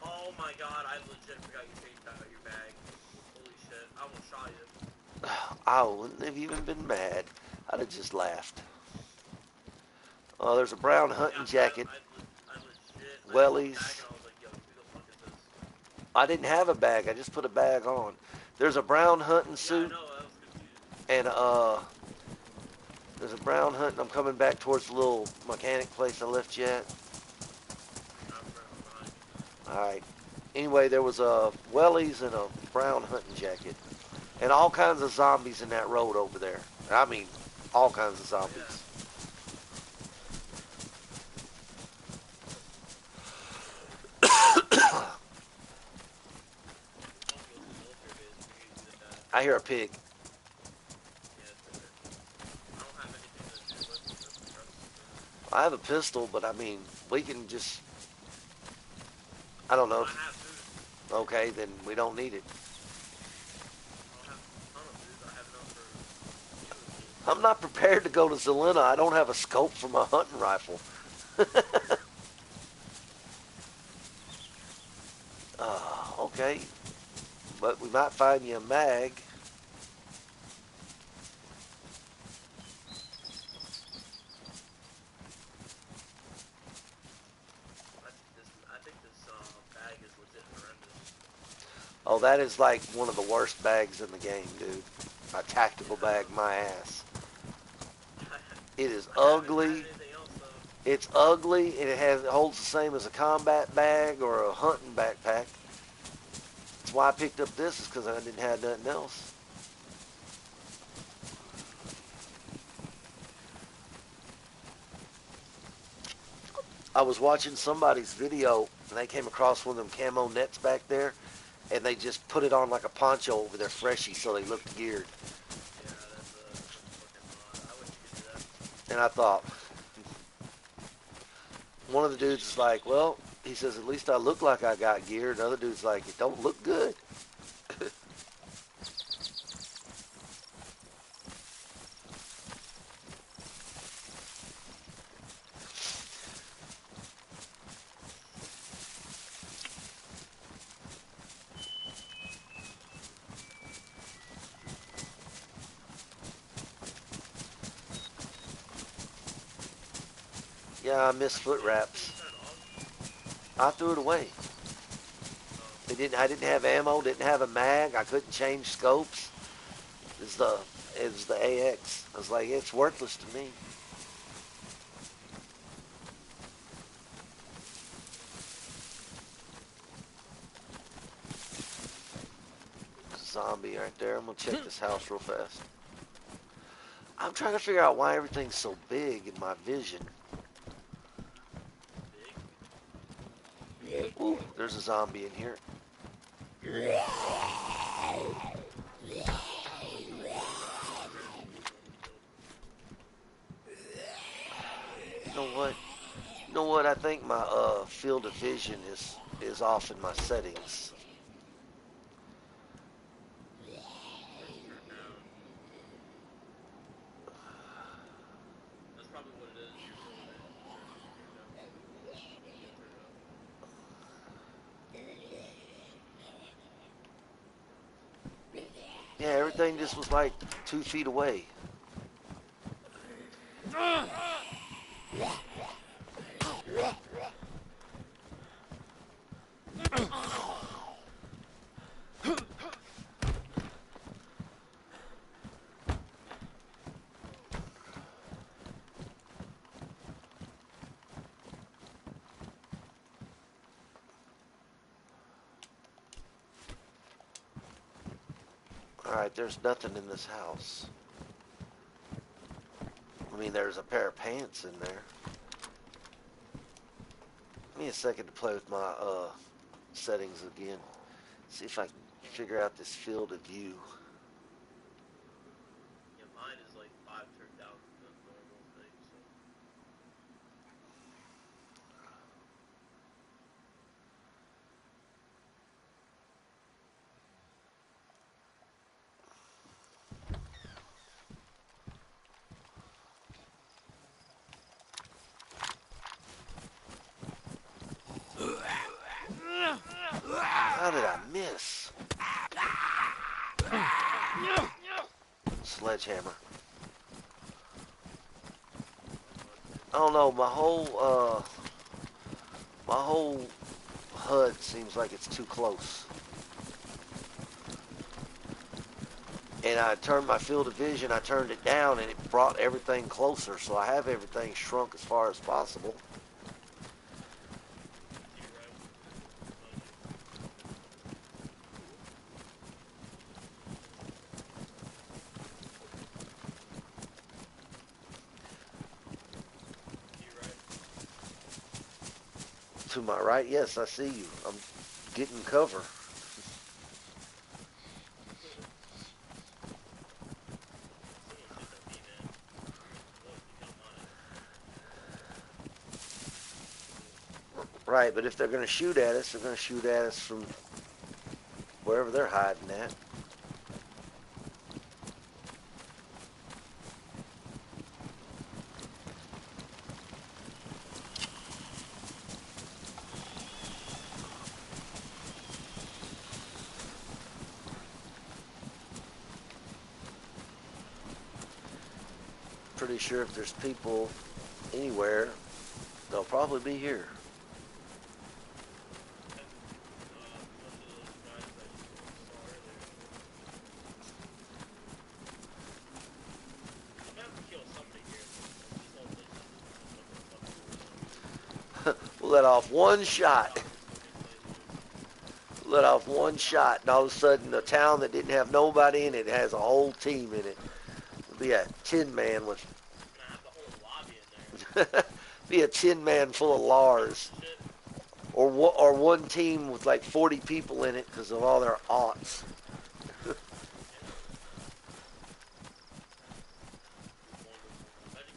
Oh my god, I legit forgot you changed out your bag. Holy shit, I almost shot you. I wouldn't have even been mad. I'd have just laughed. Oh, there's a brown hunting jacket. I legit, Wellies. I was like, yo, who the fuck is this? I didn't have a bag. I just put a bag on. There's a brown hunting suit. Yeah, I know, I was confused. And, there's a brown hunting. I'm coming back towards the little mechanic place I left you at. Alright. Anyway, there was a wellies and a brown hunting jacket. And all kinds of zombies in that road over there. I mean, all kinds of zombies. Yeah. I hear a pig. I have a pistol, but I mean, we can just... I don't know. Okay, then we don't need it. I'm not prepared to go to Zelena. I don't have a scope for my hunting rifle. Okay. But we might find you a mag. Oh, that is like one of the worst bags in the game, dude. A tactical bag, my ass. It is I haven't had ugly. anything else though. It's ugly, and it holds the same as a combat bag or a hunting backpack. That's why I picked up this, is because I didn't have nothing else. I was watching somebody's video, and they came across one of them camo nets back there, and they just put it on like a poncho over their freshie so they looked geared. Yeah, that's a fucking mod. I wish you could do that. And I thought, one of the dudes is like, well, he says, at least I look like I got gear. And the other dude's like, it don't look good. Yeah, I miss foot wraps. I threw it away. I didn't have ammo, didn't have a mag. I couldn't change scopes. It's the AX. I was like, it's worthless to me. Zombie right there. I'm gonna check this house real fast. I'm trying to figure out why everything's so big in my vision. Ooh, there's a zombie in here. You know what? You know what? I think my field of vision is off in my settings. That's probably what it is. Yeah, everything just was like 2 feet away. Alright, there's nothing in this house. I mean, there's a pair of pants in there. Give me a second to play with my settings again. See if I can figure out this field of view. Yeah, mine is like 5 turned down the normal thing, so. How did I miss? Sledgehammer. I don't know, my whole HUD seems like it's too close. And I turned my field of vision, I turned it down, and it brought everything closer, so I have everything shrunk as far as possible. To my right, yes, I see you. I'm getting cover. Right, but if they're going to shoot at us, they're going to shoot at us from wherever they're hiding at. Pretty sure if there's people anywhere, they'll probably be here. let off one shot. Let off one shot, and all of a sudden, a town that didn't have nobody in it has a whole team in it. It'll be a 10-man with. Gonna have the whole lobby in there. Be a 10-man full of Lars. Shit. Or one team with like 40 people in it because of all their aunts. Imagine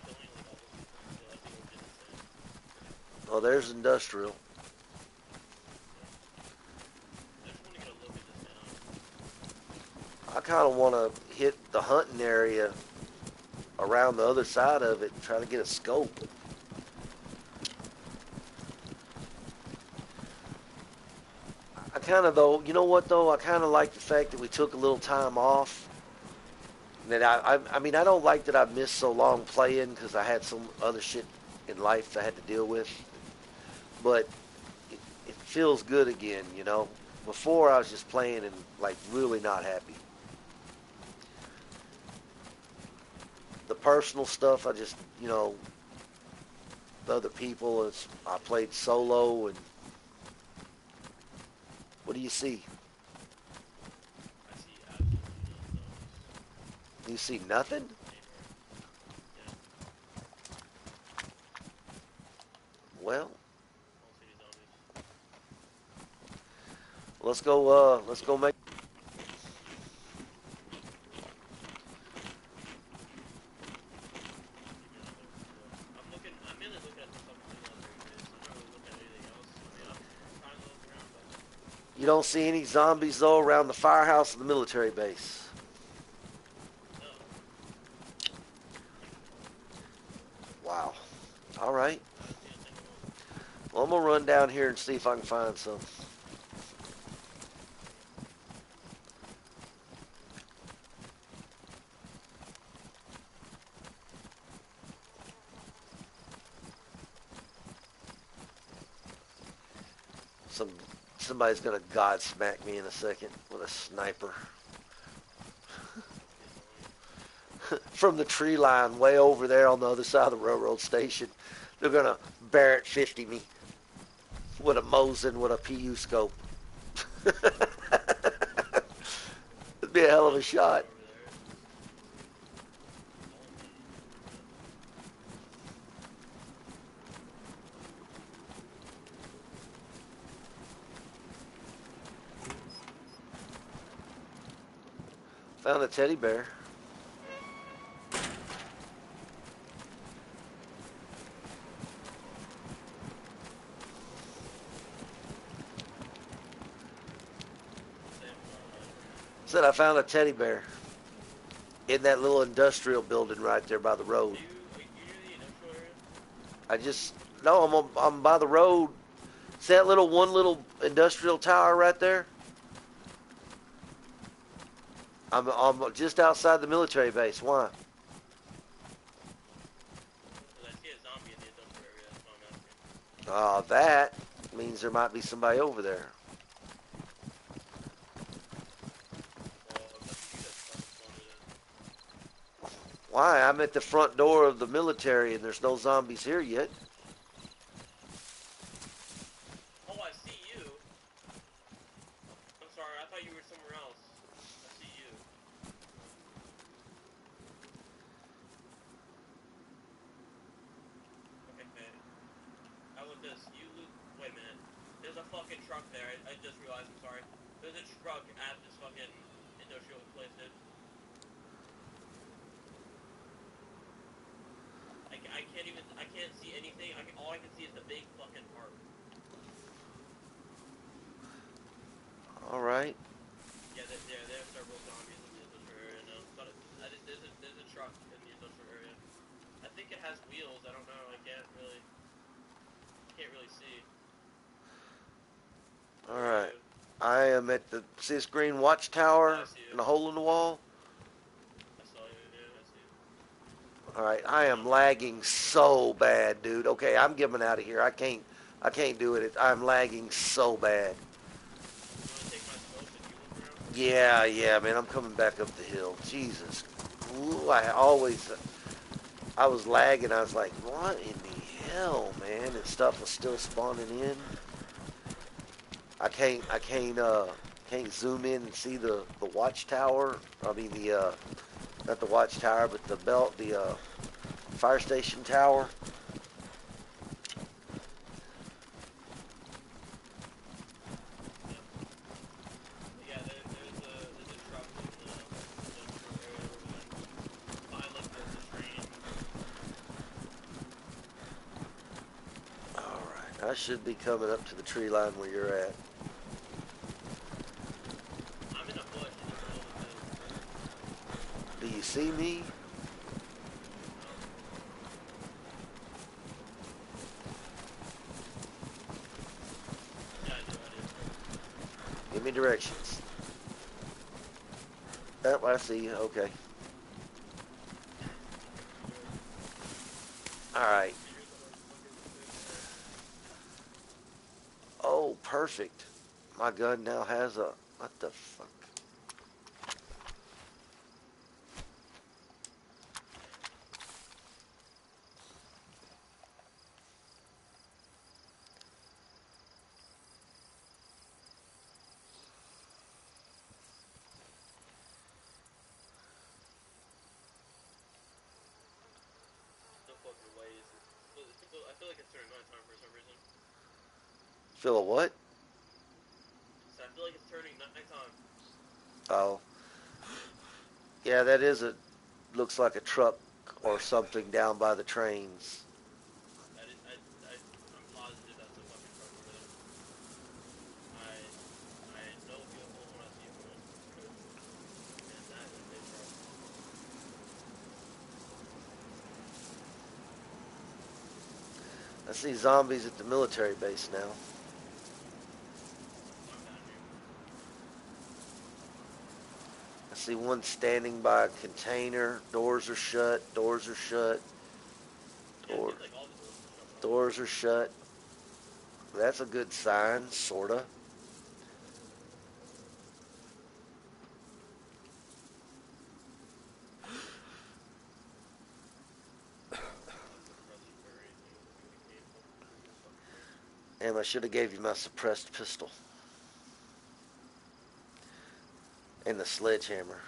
killing like all those people. I think it would get insane. Oh, there's industrial. I just want to get a look at this town. I kind of want to hit the hunting area around the other side of it and try to get a scope. I kind of, though, you know what, though? I kind of like the fact that we took a little time off. That I mean, I don't like that I've missed so long playing because I had some other shit in life that I had to deal with. But it feels good again, you know? Before, I was just playing and, like, really not happy. The personal stuff, I just, you know, the other people, I played solo, and what do you see? I see absolutely no zombies. You see nothing? Yeah. Well, I don't see any zombies. let's go make. I'm mainly looking at the stuff in the military base. I'm not really looking at anything else. I mean, I'm trying to look around, but You don't see any zombies, though, around the firehouse of the military base. no. Wow. All right. I don't see a single one. Well, I'm going to run down here and see if I can find some. Somebody's going to Godsmack me in a second with a sniper. From the tree line way over there on the other side of the railroad station. They're going to Barrett 50 me with a Mosin with a PU scope. It'd be a hell of a shot. Found a teddy bear. Said I found a teddy bear in that little industrial building right there by the road. Are you near the industrial area? I'm by the road. See that one little industrial tower right there? I'm just outside the military base. Why? Because I see a zombie in the industrial area. That's why I'm asking. That means there might be somebody over there. Well, that's you that's wanted it. Why? I'm at the front door of the military and there's no zombies here yet. Oh, I see you. I'm sorry, I thought you were somewhere else. I see you. Okay. How about this? Wait a minute. There's a fucking truck there. I just realized, I'm sorry. There's a truck at this fucking industrial place, dude. I can't see anything. All I can see is the big fucking park. All right. Yeah, there are several zombies in the industrial area now. But there's a truck in the industrial area. I think it has wheels. I don't know. I can't really see. All right. I am at the this green watchtower in a hole in the wall. I saw you. Yeah, I see you. All right. I am lagging so bad, dude. Okay, I'm getting out of here. I can't do it. I'm lagging so bad. You want to take my scope and you look around? Yeah, man. I'm coming back up the hill. Jesus. Ooh, I was lagging. I was like, what in the hell, man? And stuff was still spawning in. I can't zoom in and see the watchtower. I mean not the watchtower, but the fire station tower. Yeah, there's a truck in the industrial area over there. Behind like the train. Alright, I should be coming up to the tree line where you're at. I'm in a bush in the middle of the field. Do you see me? No. Yeah, I do. Give me directions. Oh, I see you. Okay. Alright. Here's the motherfuckers in there. Oh, perfect. My gun now has a... What the fuck? No fucking ways. I feel like it's turning nighttime for some reason. Feel a what? So I feel like it's turning nighttime. Oh. Yeah, that is a... Looks like a truck or something down by the trains. I'm positive that's a fucking truck over there. I know vehicles when I see one, and that is a truck. I see zombies at the military base now. I'm down here. I see one standing by a container. Doors are shut. Doors are shut. Yeah, it seems like all the doors are shut, bro. Doors are shut. That's a good sign, sorta. I'm not gonna press you for anything. It's gonna be painful. This fucking thing. And I should have gave you my suppressed pistol. And the sledgehammer.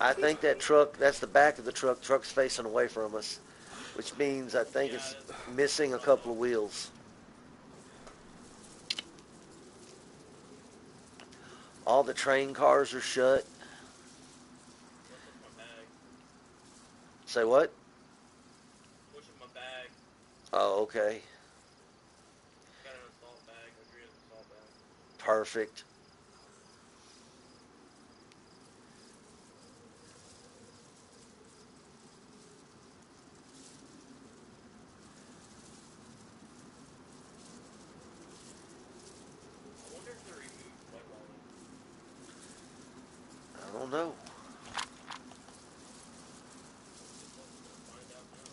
I think that truck, that's the back of the truck. Truck's facing away from us. Which means I think Yeah, it's it's missing a front couple wheel. of wheels. All the train cars are shut. What's with my bag? Say what? What's with my bag? Oh, okay. I got an assault bag, a green assault bag. Perfect. I wonder if they removed white wallet. I don't know. Guess what? We're gonna find out now.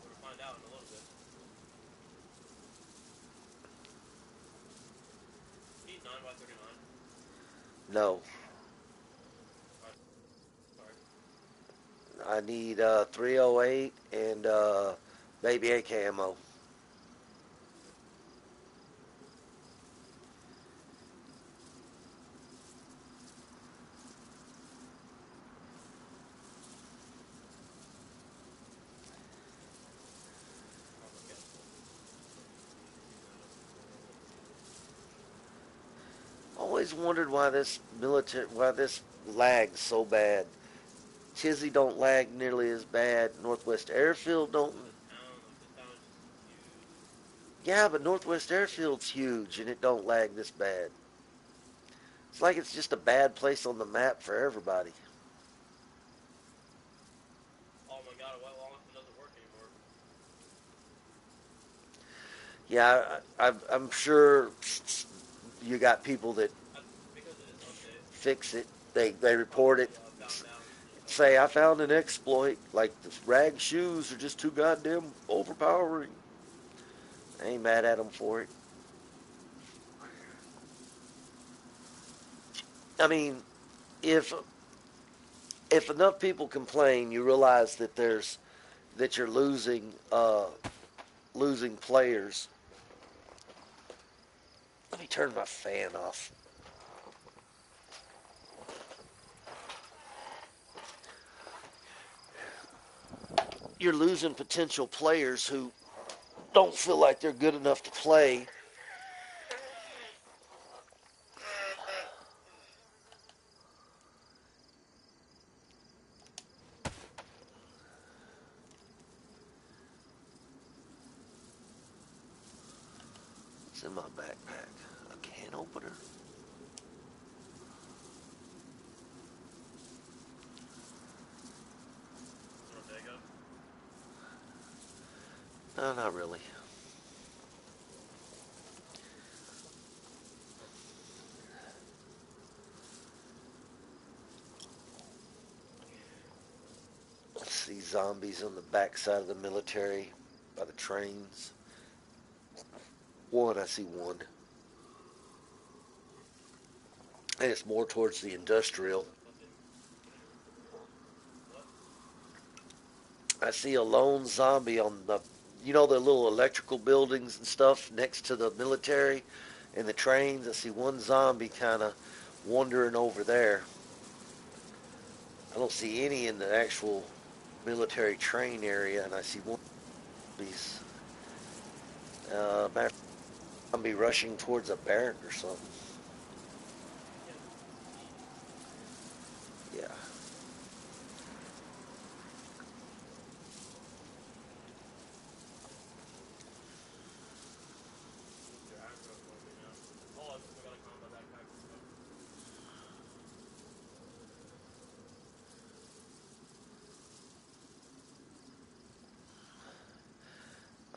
We're gonna find out in a little bit. You need 9x39. No. Sorry. I need 308 and baby AK ammo. Oh, my gas full. Always wondered why this lags so bad. Chizzy don't lag nearly as bad. Northwest Airfield don't. This town is just huge. Yeah, but Northwest Airfield's huge and it don't lag this bad. It's like it's just a bad place on the map for everybody. Oh my god, white wallet doesn't work anymore. Yeah, I'm sure you got people that Because of this update. fix it. They report it. Found out. Just Say, I found an exploit. Like, the rag shoes are just too goddamn overpowering. I ain't mad at them for it. I mean, if enough people complain, you realize that you're losing players. Let me turn my fan off. You're losing potential players who don't feel like they're good enough to play. It's in my backpack. A can opener. No, not really. I see zombies on the backside of the military by the trains. I see one. And it's more towards the industrial. I see a lone zombie on the little electrical buildings and stuff next to the military and the trains. I see one zombie kind of wandering over there. I don't see any in the actual military train area, and I see one zombie rushing towards a barrack or something. Yeah.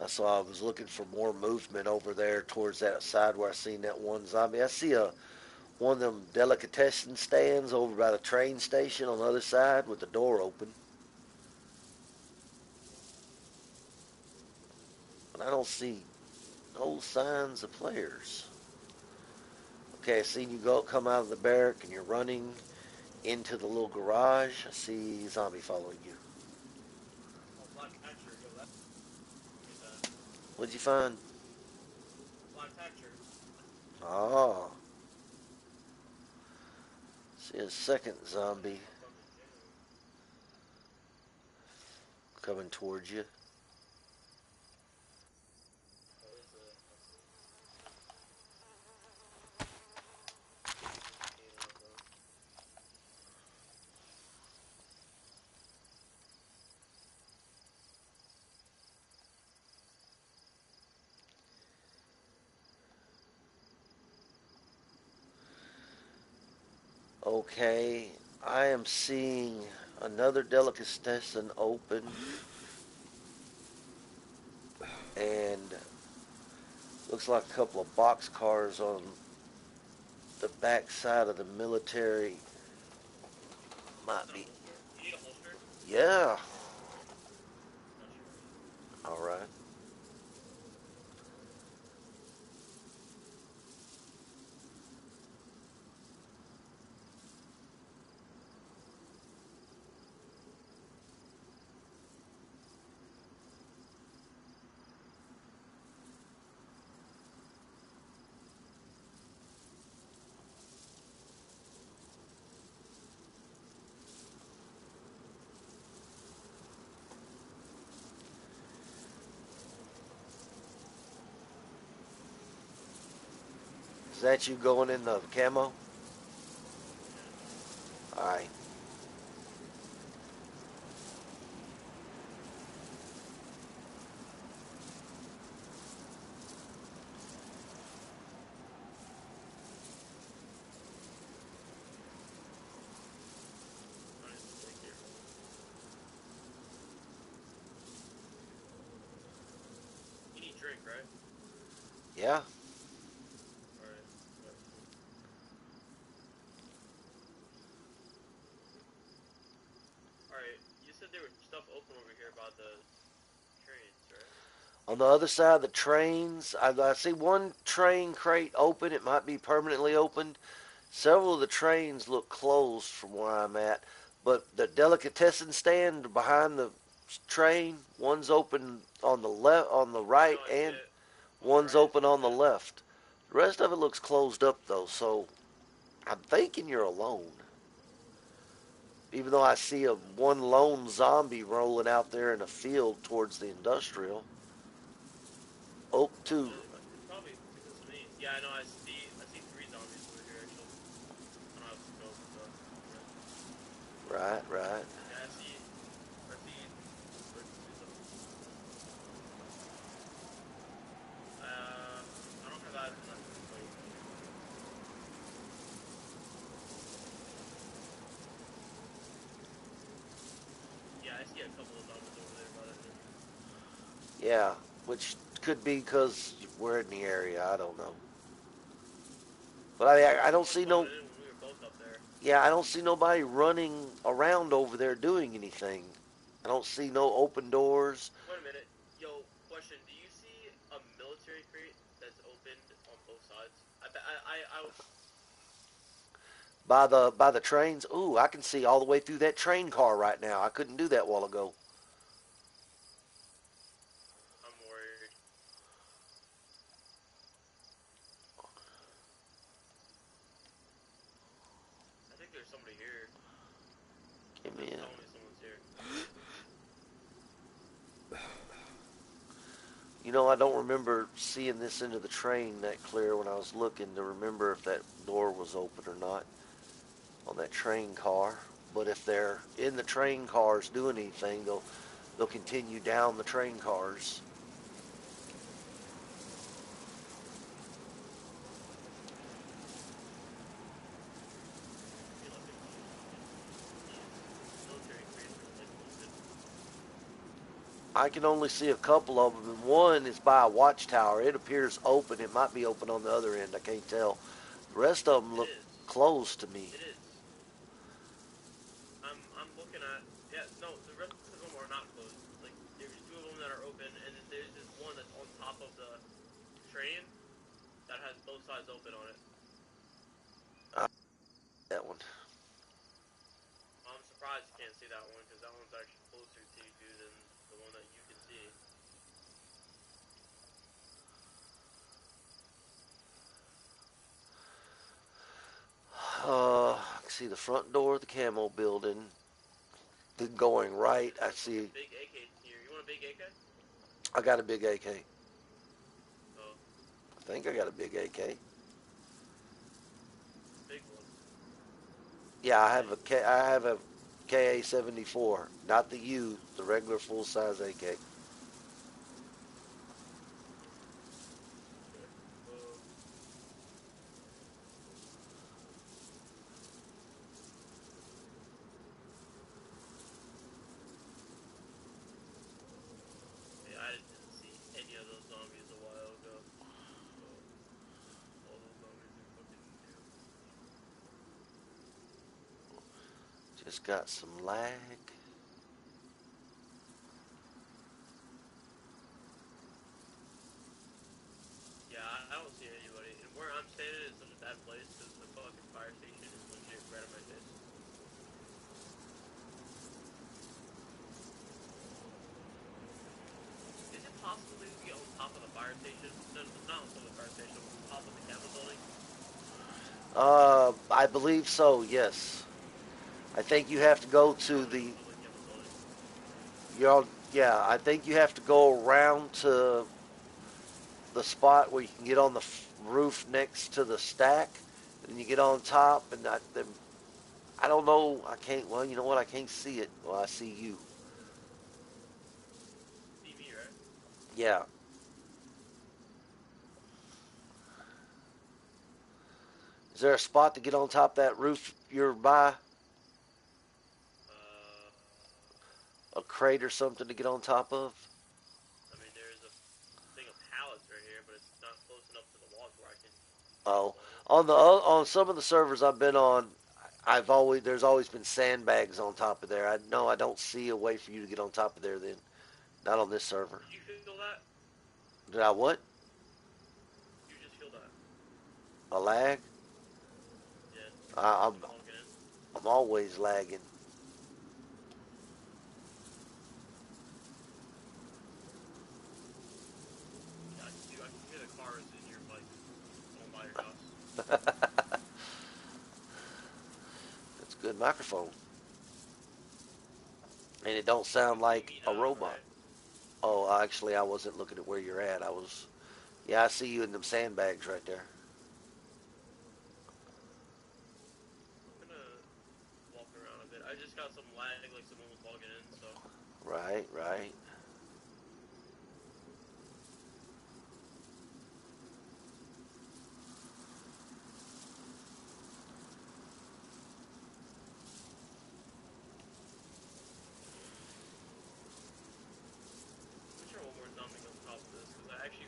So I was looking for more movement over there towards that side where I seen that one zombie. I see one of them delicatessen stands over by the train station on the other side with the door open. But I don't see no signs of players. Okay, I seen you come out of the barrack and you're running into the little garage. I see a zombie following you. What'd you find? Oh. See a second zombie coming towards you. Okay, I am seeing another delicatessen open, and looks like a couple of box cars on the back side of the military. Might be. Yeah. All right. Is that you going in the camo? All right. Right? Yeah. Alright, you said there was stuff open over here about the trains, right? On the other side of the trains, I see one train crate open. It might be permanently opened. Several of the trains look closed from where I'm at, but the delicatessen stand behind the train, one's open on the left, on the I right, know, I see and it. On the one's right, open on the yeah. left. The rest of it looks closed up though, so I'm thinking you're alone. Even though I see a one lone zombie rolling out there in a field towards the industrial. Oak 2. It's probably because of me. Yeah, I know. I see three zombies over here actually. I don't have a scope, so yeah. Right, right. Yeah, I see like two zombies. I don't have that much of a scope. Yeah, I see a couple of zombies over there by that thing. Yeah, which could be because we're in the area. I don't know. But I That's don't what see spawned no. in when we were both up there. Yeah, I don't see nobody running around over there doing anything. I don't see no open doors Wait a minute. Yo, question. Do you see a military crate that's opened on both sides? by the trains. Ooh, I can see all the way through that train car right now. I couldn't do that a while ago. I'm worried. I think there's somebody here. Give me Something's a. telling me someone's here. You know, I don't remember seeing this into the train that clear when I was looking to remember if that door was open or not on that train car. But if they're in the train cars doing anything, they'll continue down the train cars. I feel like these military crates are like open. I can only see a couple of them, and one is by a watchtower. It appears open. It might be open on the other end. I can't tell. The rest of them It look is. closed to me. It is. I'm looking at. Yeah, no, the rest of them are not closed. Like there's two of them that are open, and then there's this one that's on top of the train that has both sides open on it. I that one. I'm surprised you can't see that one because that one's actually closer to you than the one that you can see. I can see the front door of the camo building. Then going right, There's I a fucking see. big AK here. You want a big AK? I got a big AK. Oh, I think I got a big AK. big one. Yeah, I have Big a one. K. I have a KA-74, not the U, the regular full size AK. Okay. Yeah, I didn't see any of those zombies a while ago. So all those zombies are fucking new. Just got some lag. Yeah, I don't see anybody. And where I'm standing is such a bad place because the fucking fire station is legit right in my face. Is it possible to get on top of the fire station? No, not on top of the fire station. On top of the Capitol building? I believe so. Yes. I think you have to go I to want to get on the. top of the Capitol building. Yeah, I think you have to go around to the spot where you can get on the roof next to the stack, and then you get on top. And I don't know. I can't. Well, you know what? I can't see it. Well, I see you. See me, right? Yeah. Is there a spot to get on top of that roof you're by? Uh, A crate or something to get on top of? I mean, there's a thing of pallets right here, but it's not close enough to the walls where I can Oh, jump on it. on some of the servers I've been on, there's always been sandbags on top of there. I don't see a way for you to get on top of there. Then not on this server. Did you feel that? Did I what? You just feel that? A lag? Yeah. I'm Logging in. I'm always lagging. Yeah, dude, I can hear the cars in your like going by your house. It's a good microphone, and it don't sound You see like me a now, robot. right? Oh, actually, I wasn't looking at where you're at. I was. Yeah, I see you in them sandbags right there. I'm gonna walk around a bit. I just got some lag, like someone was logging in, so. Right, right. Let me try one more time to get on top of this, because I actually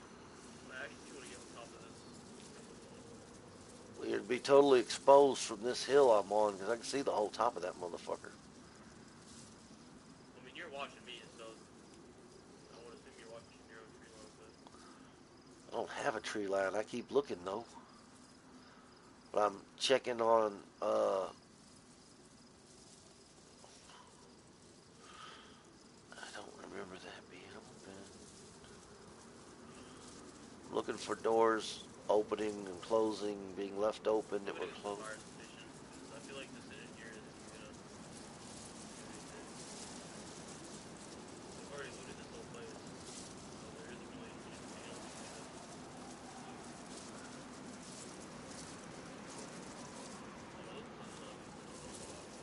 want to get on top of this. Well, you'd be totally exposed from this hill I'm on because I can see the whole top of that motherfucker. I mean, you're watching me, so I would assume you're watching your own tree line, but I don't have a tree line. I keep looking though. But I'm checking on. I don't remember that being open. I'm looking for doors opening and closing, being left open I'm that gonna were go to the closed. fire station, because I feel like this in here isn't gonna do anything. We've already looted this whole place, so there isn't really anything else for me to loot. Oh, those are zombies now. Oh god.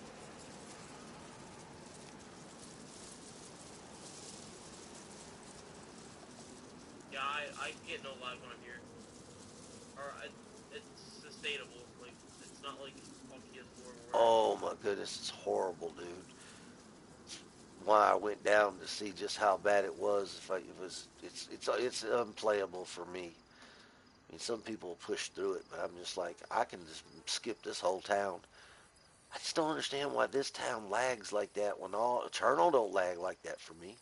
Yeah, I get no lag when I'm here. It's sustainable. Like, it's not like on PS4 where Oh my goodness, it's horrible, dude. Why I went down to see just how bad it was. If it was, it's unplayable for me. I mean, some people push through it, but I'm just like, I can just skip this whole town. I just don't understand why this town lags like that when all Eternal don't lag like that for me.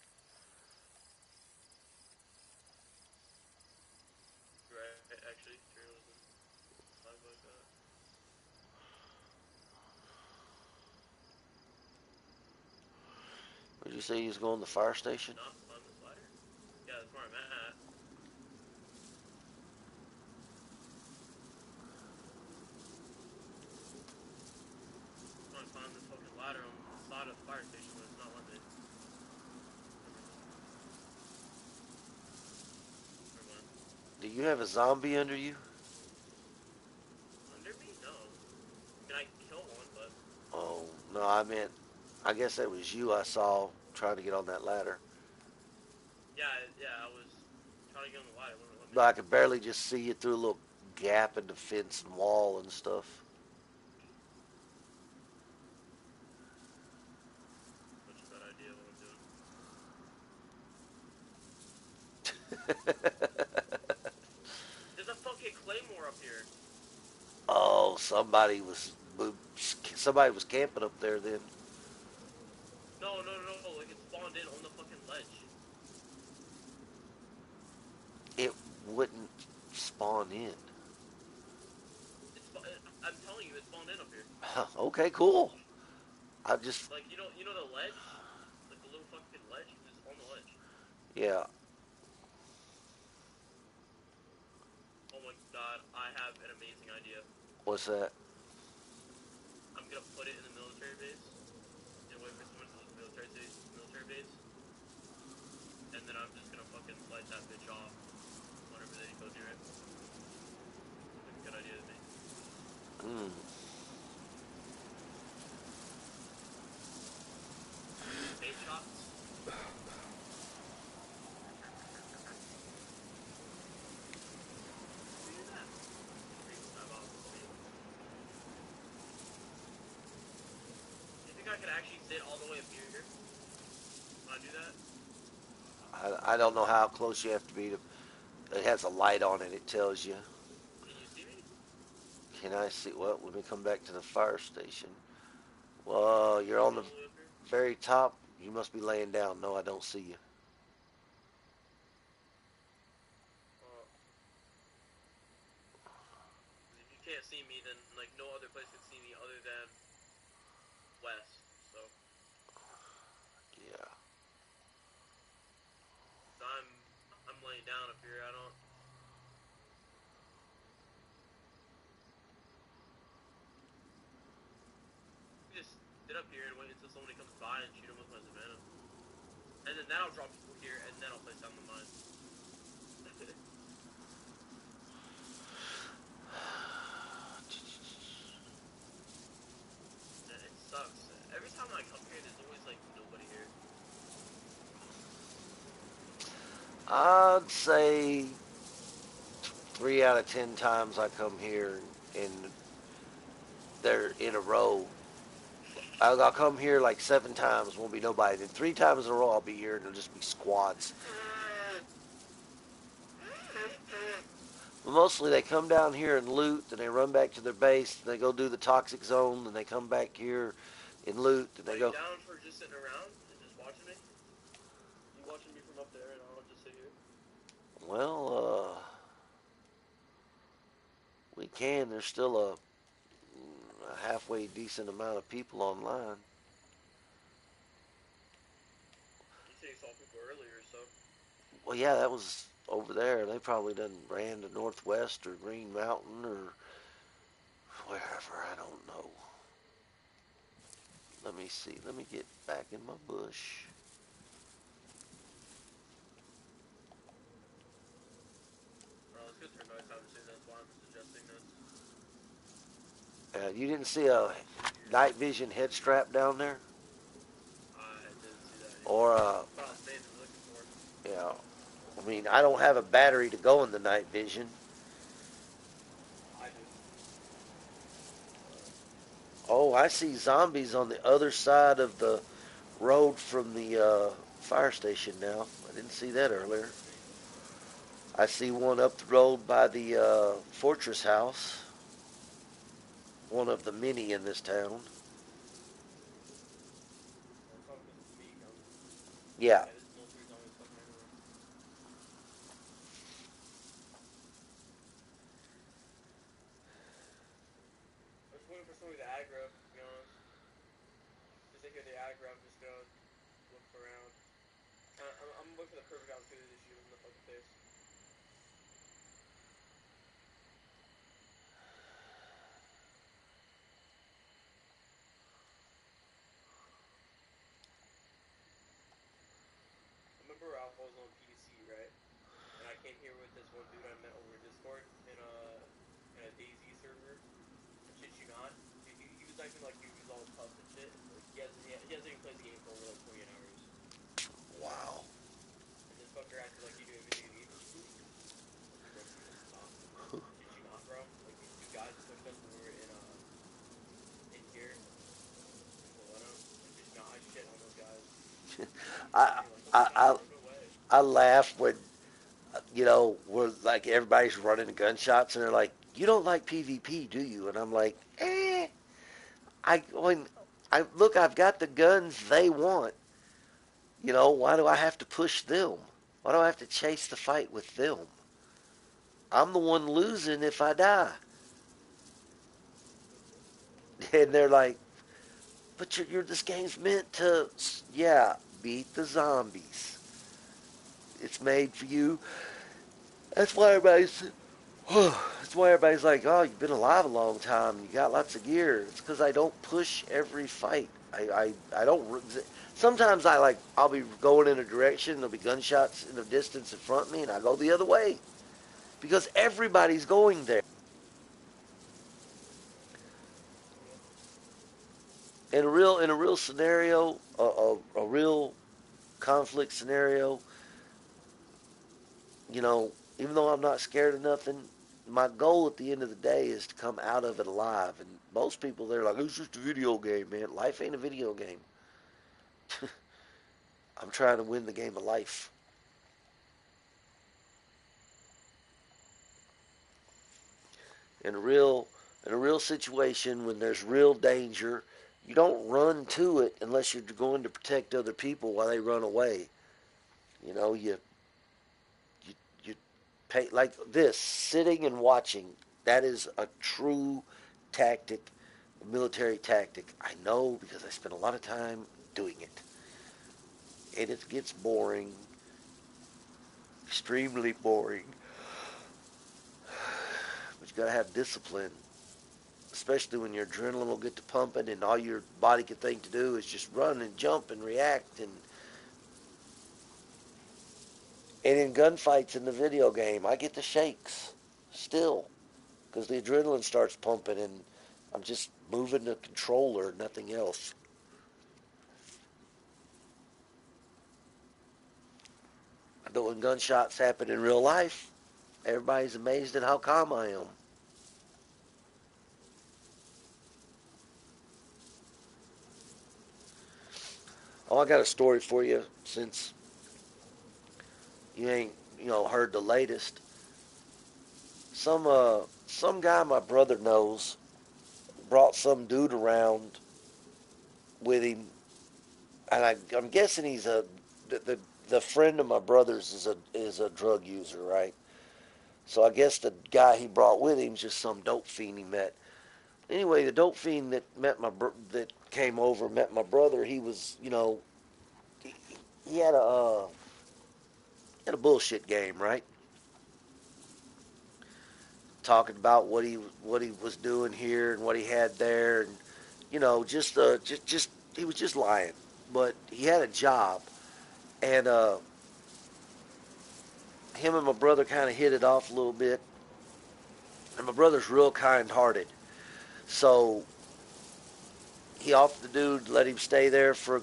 right, actually, Trail doesn't lag like that. Would you say you was going to the fire Can you station? not climb this ladder? Yeah, that's where I'm at. I'm trying to climb this fucking ladder on the side of the fire station, but it's not letting me. Never mind. Never mind. Do you have a zombie under you? Under me? No. I mean, I killed one, but Oh no, I meant, I guess that was you I saw trying to get on that ladder. yeah, yeah, I was trying to get on the ladder. Wouldn't let me. But I could barely just see you through a little gap in the fence and wall and stuff. Such a bad idea what I'm doing. There's a fucking claymore up here. Oh, somebody was camping up there then. No, no, no, no. Like, it spawned in on the fucking ledge. It wouldn't spawn in. I'm telling you, it spawned in up here. Okay, cool. I just, Like, you know the ledge? Like the little fucking ledge? It's on the ledge. yeah. Oh my god, I have an amazing idea. What's that? I'm gonna put it in the military base and wait for someone to loot the military base, and then I'm just gonna fucking light that bitch off whenever they go near it. Sounds like a good idea to me. Mm. Face shots. Let me do that. Stream tab off for me. Do you think I could actually sit all the way up here when I do that? I don't know how close you have to be to. It has a light on it. It tells you. Can you see me? Can I see? Well, let me come back to the fire station. Well, you're Can you on see the all the way up here? very top. You must be laying down. No, I don't see you. If you can't see me, then like no other place can see me other than west. So Yeah. I'm laying down up here. I don't. Just sit up here and wait until somebody comes by and shoot them with my Savannah. And then I'll drop people here, and then I'll place down the mine. It sucks. Every time I come here, there's always like nobody here. I'd say 3 out of 10 times I come here and they're in a row. I'll come here like 7 times, won't be nobody. Then 3 times in a row I'll be here and it'll just be squads. But mostly they come down here and loot, then they run back to their base, then they go do the toxic zone, then they come back here and loot, then they Are go. you down for just sitting around and just watching me? You watching me from up there, and I'll just sit here. Well, we can. There's still a halfway decent amount of people online. You said you saw people earlier, so. Well, yeah, that was over there. They probably done ran to Northwest or Green Mountain or wherever. I don't know. Let me see. Let me get back in my bush. Well, it's good for nighttime too. That's why I'm suggesting this. You didn't see a night vision head strap down there? I didn't see that either. Or, That's what I was mainly looking for. yeah. I mean, I don't have a battery to go in the night vision. I do. Oh, I see zombies on the other side of the road from the fire station now. I didn't see that earlier. I see one up the road by the fortress house. One of the many in this town. Yeah. This military's always fucking everywhere. I'm just waiting for somebody to aggro, to be honest. Just to hear the aggro, I'm just gonna look around. I'm looking for the perfect opportunity to shoot him in the fucking face. I remember I was on PC, right? And I came here with this one dude I met over Discord in a Dayz-ing server. And shit you not. He was acting like he was all tough and shit. Like he hasn't even played the game for over like 48 hours. Wow. And this fucker acted like he knew everything in the game. Like, bro, can you just stop? Shit you not, bro. Like these two guys pushed us when we were in here in Milano. Like shit you not, I shit on those guys. I, Like, I, no way. I laugh when, we're like everybody's running gunshots and they're like, you don't like PvP, do you? And I'm like, I've got the guns they want. Why do I have to push them? Why do I have to chase the fight with them? I'm the one losing if I die. And they're like, but this game's meant to, yeah, beat the zombies. It's made for you. That's why everybody's, that's why everybody's like, oh, you've been alive a long time. You got lots of gear. It's because I don't push every fight. I don't. Sometimes I'll be going in a direction. There'll be gunshots in the distance in front of me, and I go the other way because everybody's going there. In a real scenario, a real conflict scenario, even though I'm not scared of nothing, my goal at the end of the day is to come out of it alive. And most people, they're like, it's just a video game, man. Life ain't a video game. I'm trying to win the game of life. In a real situation, when there's real danger, you don't run to it unless you're going to protect other people while they run away. You pay like this, sitting and watching That is a true tactic, a military tactic. I know because I spent a lot of time doing it. And it gets boring, extremely boring. But you gotta have discipline, especially when your adrenaline will get to pumping and all your body can think to do is just run and jump and react. And in gunfights in the video game, I get the shakes still because the adrenaline starts pumping and I'm just moving the controller, nothing else. But when gunshots happen in real life, everybody's amazed at how calm I am. Oh, I got a story for you since you ain't, heard the latest. Some guy my brother knows brought some dude around with him, and I'm guessing he's the friend of my brother's is a drug user, right? So I guess the guy he brought with him is just some dope fiend he met. Anyway, the dope fiend that came over met my brother. He was, he, he had a bullshit game, right? Talking about what he was doing here and what he had there, and just he was just lying. But he had a job, and him and my brother kind of hit it off a little bit. And my brother's real kind-hearted, so he offered the dude to let him stay there for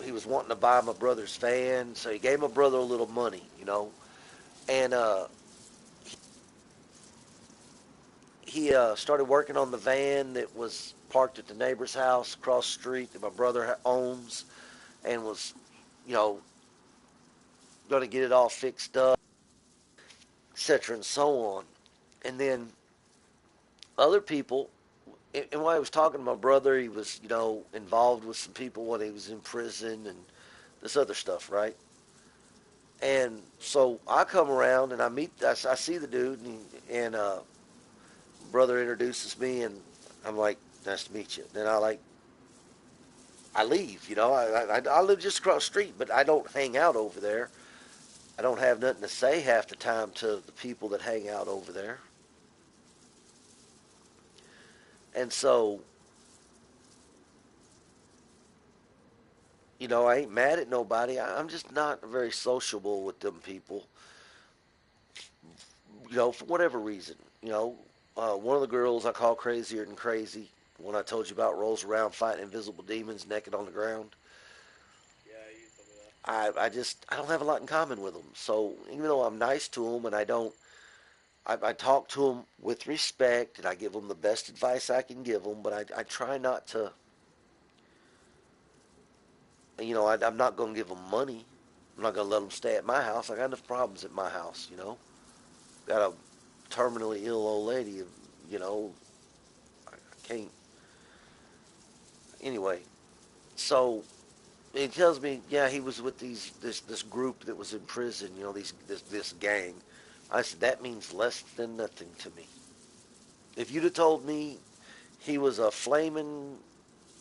he was wanting to buy my brother's van, so he gave my brother a little money, and he started working on the van that was parked at the neighbor's house across the street that my brother owns, and was, you know, going to get it all fixed up, etc., and so on. And then other people, and when I was talking to my brother, he was, involved with some people when he was in prison and this other stuff, right? And so I come around and I see the dude, and brother introduces me, and I'm like, nice to meet you. Then I leave, I live just across the street, but I don't hang out over there. I don't have nothing to say half the time to the people that hang out over there. And so, I ain't mad at nobody. I'm just not very sociable with them people, for whatever reason. One of the girls I call crazier than crazy, one I told you about, rolls around fighting invisible demons naked on the ground. Yeah, you told me that. I don't have a lot in common with them. So even though I'm nice to them and I talk to them with respect and I give them the best advice I can give them, but I try not to, I'm not going to give them money. I'm not going to let them stay at my house. I got enough problems at my house. Got a terminally ill old lady, I can't. Anyway, so he tells me, yeah, he was with this group that was in prison, this gang. I said, that means less than nothing to me. If you'd have told me he was a flaming,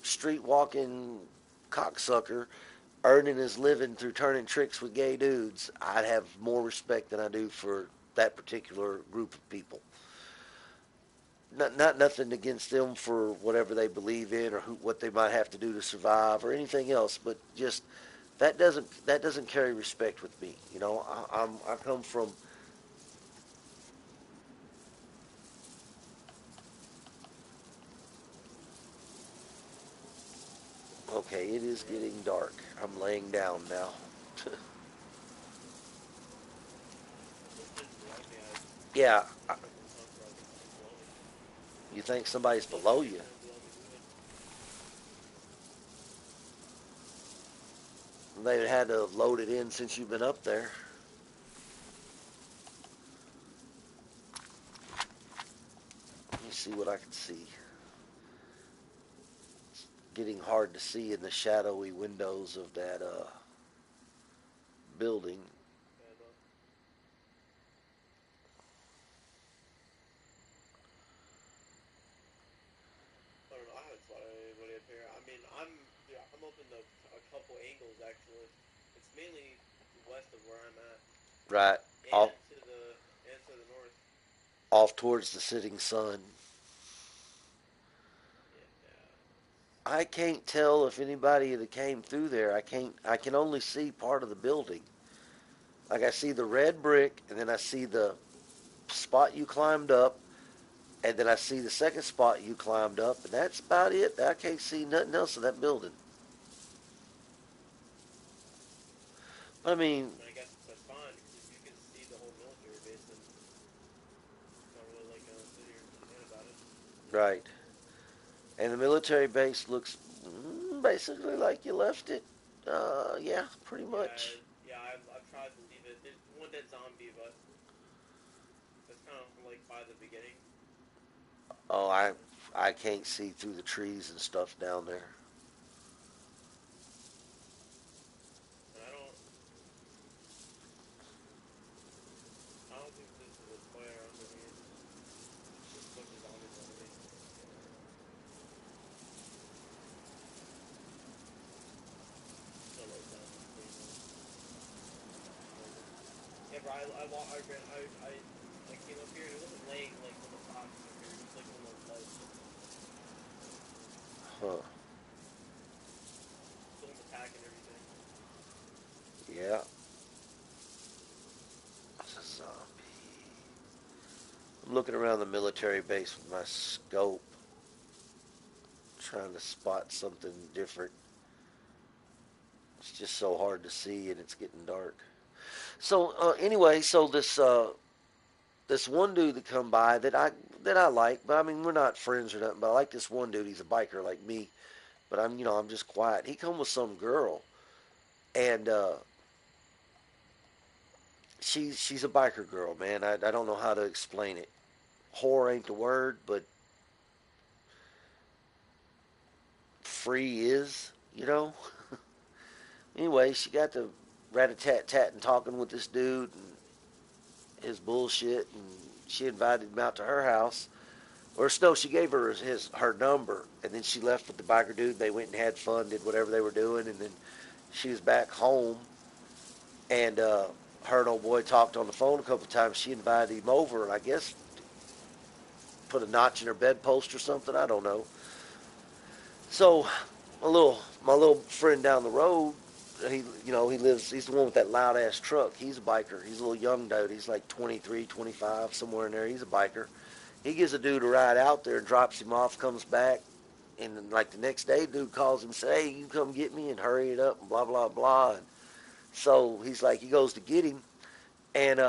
street walking cocksucker earning his living through turning tricks with gay dudes, I'd have more respect than I do for that particular group of people. Not nothing against them for whatever they believe in or what they might have to do to survive or anything else, but just that doesn't carry respect with me. I come from. Okay, it is getting dark. I'm laying down now. It's just below me. Yeah, It sounds like something below me. you think somebody's Sounds like below there's you. someone below me moving. They had to have loaded in since you've been up there. Let me see what I can see. It's getting hard to see in the shadowy windows of that building. Yeah, no. up in a couple angles actually. It's mainly west of where I'm at, Right. and to the north. Off towards the setting sun. Yeah. I can't tell if anybody that came through there. I can only see part of the building. Like I see the red brick, and then I see the spot you climbed up, and then I see the second spot you climbed up, and that's about it. I can't see nothing else in that building. But I mean, I guess that's fine because if you can see the whole military base, then it's not really like gonna sit here and complain about it. right. And the military base looks basically like you left it. Yeah, pretty much. I've tried to leave it. There's one dead zombie, but that's kind of like by the beginning. Oh, I can't see through the trees and stuff down there. And I don't think this is a player underneath. There's a bunch of zombies underneath. So low down this thing, yeah, bro. I came up here and it wasn't laying like on the box up here. It was like on the ledge. Huh. Someone's attacking everything. Yeah. It's a zombie. I'm looking around the military base with my scope, trying to spot something different. It's just so hard to see, and it's getting dark. So anyway, so this one dude that come by that I like, but I mean we're not friends or nothing. But I like this one dude. He's a biker like me, but I'm just quiet. He come with some girl, and she's a biker girl, man. I don't know how to explain it. Whore ain't the word, but free is, you know. Anyway, she got to rat-a-tat-tat and talking with this dude and his bullshit, and she invited him out to her house. Or no, she gave her her number, and then she left with the biker dude. They went and had fun, did whatever they were doing, and then she was back home, and her and old boy talked on the phone a couple of times. She invited him over, and I guess put a notch in her bedpost or something. I don't know. So my little friend down the road, he lives. He's the one with that loud ass truck. He's a biker. He's a little young dude. He's like 23, 25, somewhere in there. He's a biker. He gives a dude a ride out there, drops him off, comes back, and then, like the next day, dude calls him, say, "Hey, you come get me and hurry it up," and blah blah blah. And so he's like, he goes to get him, and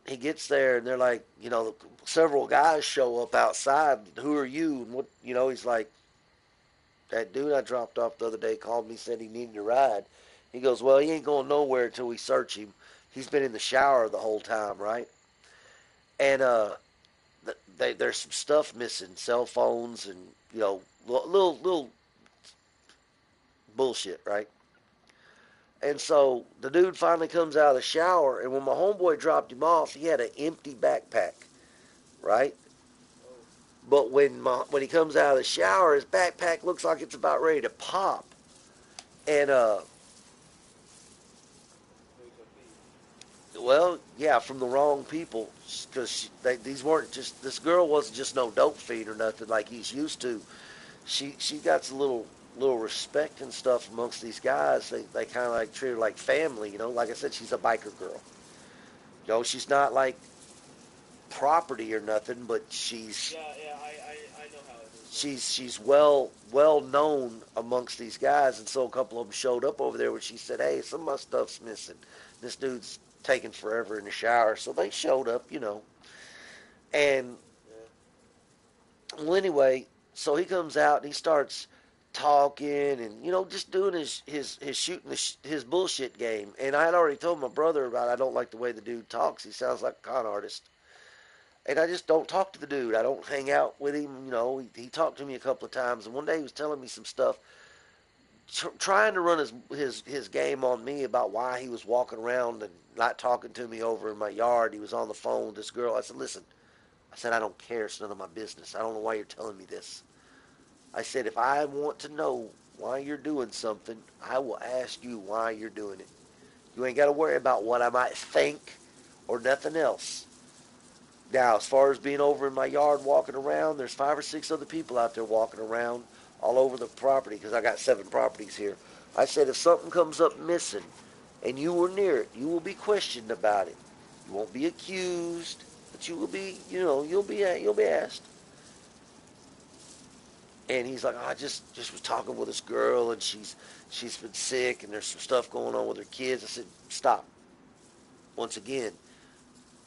he gets there, and they're like, several guys show up outside. Who are you? And what, he's like, that dude I dropped off the other day called me, said he needed a ride. He goes, well, he ain't going nowhere until we search him. He's been in the shower the whole time, right? And there's some stuff missing, cell phones and little bullshit, right? And so the dude finally comes out of the shower, and when my homeboy dropped him off, he had an empty backpack, right? Oh, But when he comes out of the shower, his backpack looks like it's about ready to pop. And so he's a thief. well, yeah, from the wrong people, because these weren't just, this girl wasn't just no dope fiend or nothing like he's used to. She got a little respect and stuff amongst these guys. They kind of like treat her like family, Like I said, she's a biker girl. She's not like property or nothing, but I know how it is. she's well known amongst these guys, and so a couple of them showed up over there when she said, "Hey, some of my stuff's missing. This dude's taking forever in the shower." So they showed up, and Yeah. well, anyway, so he comes out and he starts talking and just doing his shooting his bullshit game. And I had already told my brother about I don't like the way the dude talks. He sounds like a con artist. And I just don't talk to the dude. I don't hang out with him. He talked to me a couple of times, and one day he was telling me some stuff, trying to run his game on me about why he was walking around and not talking to me over in my yard. He was on the phone with this girl. I said, listen, I said, I don't care. It's none of my business. I don't know why you're telling me this. I said, if I want to know why you're doing something, I will ask you why you're doing it. You ain't got to worry about what I might think or nothing else. Now, as far as being over in my yard walking around, there's 5 or 6 other people out there walking around all over the property because I got 7 properties here. I said, if something comes up missing and you were near it, you will be questioned about it. You won't be accused, but you will be, you'll be asked. And he's like, oh, I just was talking with this girl, and she's been sick, and there's some stuff going on with her kids. I said, stop. Once again,